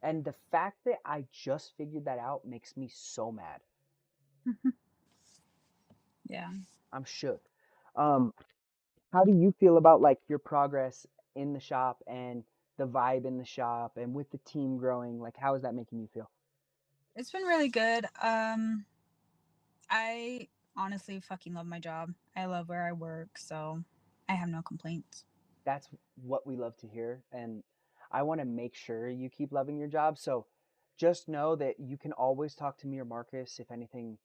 And the fact that I just figured that out makes me so mad. Yeah. I'm shook. Um, how do you feel about like your progress in the shop and the vibe in the shop and with the team growing? Like, how is that making you feel? It's been really good. I honestly fucking love my job. I love where I work, so I have no complaints. That's what we love to hear. And I want to make sure you keep loving your job. So just know that you can always talk to me or Marcus if anything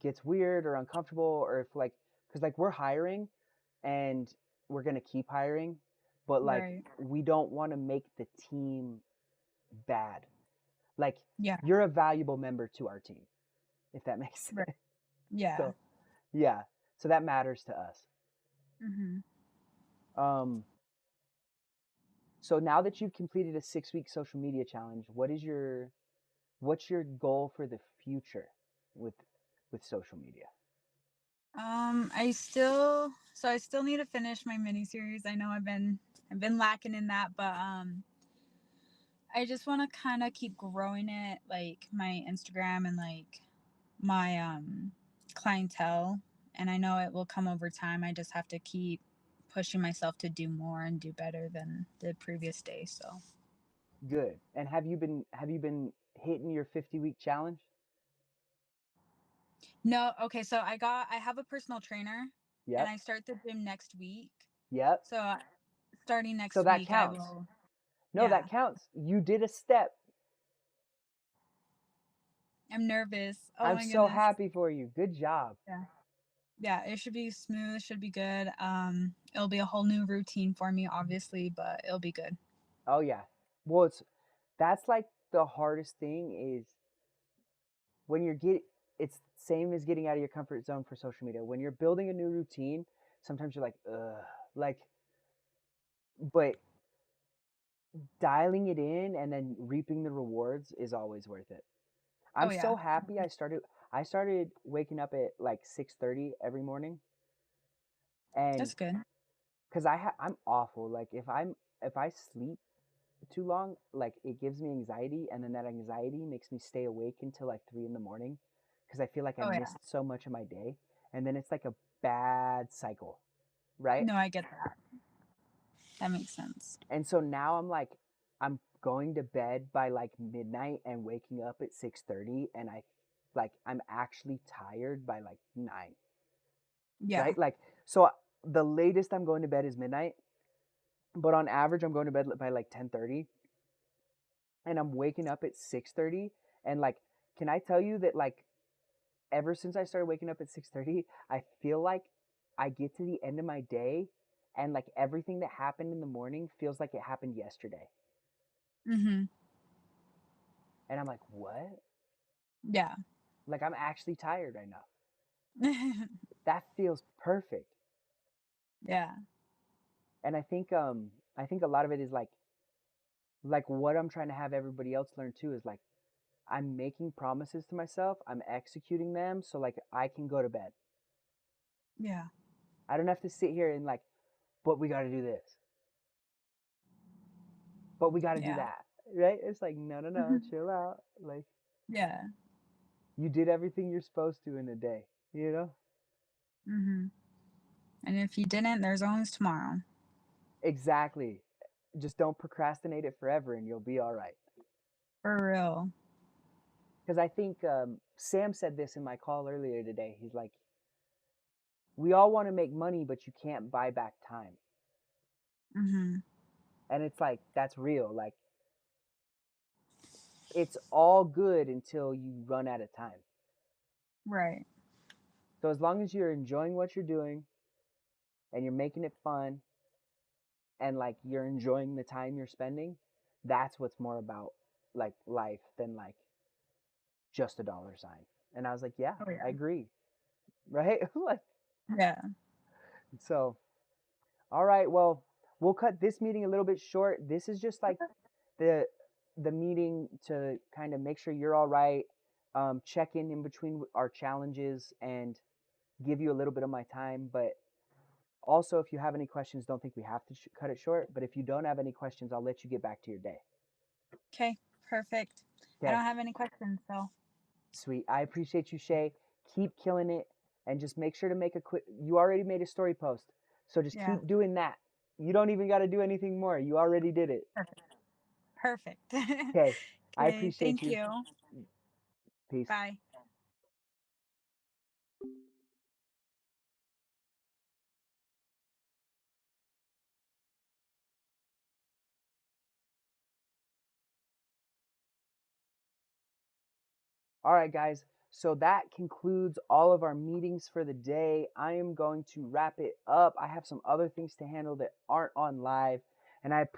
gets weird or uncomfortable, or if like, because like we're hiring and we're going to keep hiring, but like Right. we don't want to make the team bad. Like Yeah. you're a valuable member to our team, if that makes Right. sense. Yeah. So yeah, so that matters to us. Hmm. Um, so now that you've completed a 6 week social media challenge, what's your goal for the future with social media? I still need to finish my mini series. I know I've been lacking in that, but I just want to kind of keep growing it, like my Instagram and like my clientele, and I know it will come over time. I just have to keep pushing myself to do more and do better than the previous day. So Good. And have you been hitting your 50-week challenge? no, okay, so I have a personal trainer and Yep. I start the gym next week. Yep. So starting So next that week I counts. will. No, Yeah. that counts. You did a step. I'm nervous. Oh I'm my so goodness. happy for you. Good job. Yeah. Yeah, it should be smooth, it should be good. It'll be a whole new routine for me obviously, but it'll be good. Oh yeah. Well, that's like the hardest thing is when you're get it's same as getting out of your comfort zone for social media. When you're building a new routine, sometimes you're like, ugh, like, but dialing it in and then reaping the rewards is always worth it. Oh I'm yeah. so happy I started waking up at like 6:30 every morning, and That's good. cuz I'm awful. Like if I sleep too long, like it gives me anxiety, and then that anxiety makes me stay awake until like 3 in the morning because I feel like I Oh yeah. missed so much of my day, and then it's like a bad cycle, right? No, I get that. That makes sense. And so now I'm like, I'm going to bed by like midnight and waking up at 6:30, and I'm actually tired by like 9, Yeah. right? Like so the latest I'm going to bed is midnight, but on average I'm going to bed by like 10:30, and I'm waking up at 6:30, and like can I tell you that like ever since I started waking up at 6:30, I feel like I get to the end of my day and like everything that happened in the morning feels like it happened yesterday. Mhm. And I'm like, "What?" Yeah. Like I'm actually tired right now. That feels perfect. Yeah. And I think a lot of it is like what I'm trying to have everybody else learn too is like I'm making promises to myself, I'm executing them so like I can go to bed. Yeah. I don't have to sit here and like, but we got to do this. But we got to do Yeah. that. Right? It's like no, no, no, chill out. Like Yeah. you did everything you're supposed to in a day, you know? And if you didn't, there's always tomorrow. Exactly. Just don't procrastinate it forever and you'll be all right. For real. Because I think Sam said this in my call earlier today. He's like, we all want to make money, but you can't buy back time. And it's like, that's real. Like, it's all good until you run out of time. Right. So as long as you're enjoying what you're doing and you're making it fun and like you're enjoying the time you're spending, that's what's more about like life than like just a dollar sign. And I was like, yeah, Oh, yeah. I agree. Right? Like, Yeah. so, all right, well, we'll cut this meeting a little bit short. This is just like the meeting to kind of make sure you're all right, check in between our challenges and give you a little bit of my time. But also, if you have any questions, don't think we have to cut it short. But if you don't have any questions, I'll let you get back to your day. Okay. Perfect. I Okay, don't have any questions, so. sweet. I appreciate you, Shay. Keep killing it and just make sure to make a quick. You already made a story post, so just Yeah. keep doing that. You don't even got to do anything more. You already did it. Perfect. Okay, I Okay. appreciate Thank you. you. Peace. Bye. All right, guys. So that concludes all of our meetings for the day. I am going to wrap it up. I have some other things to handle that aren't on live, and I appreciate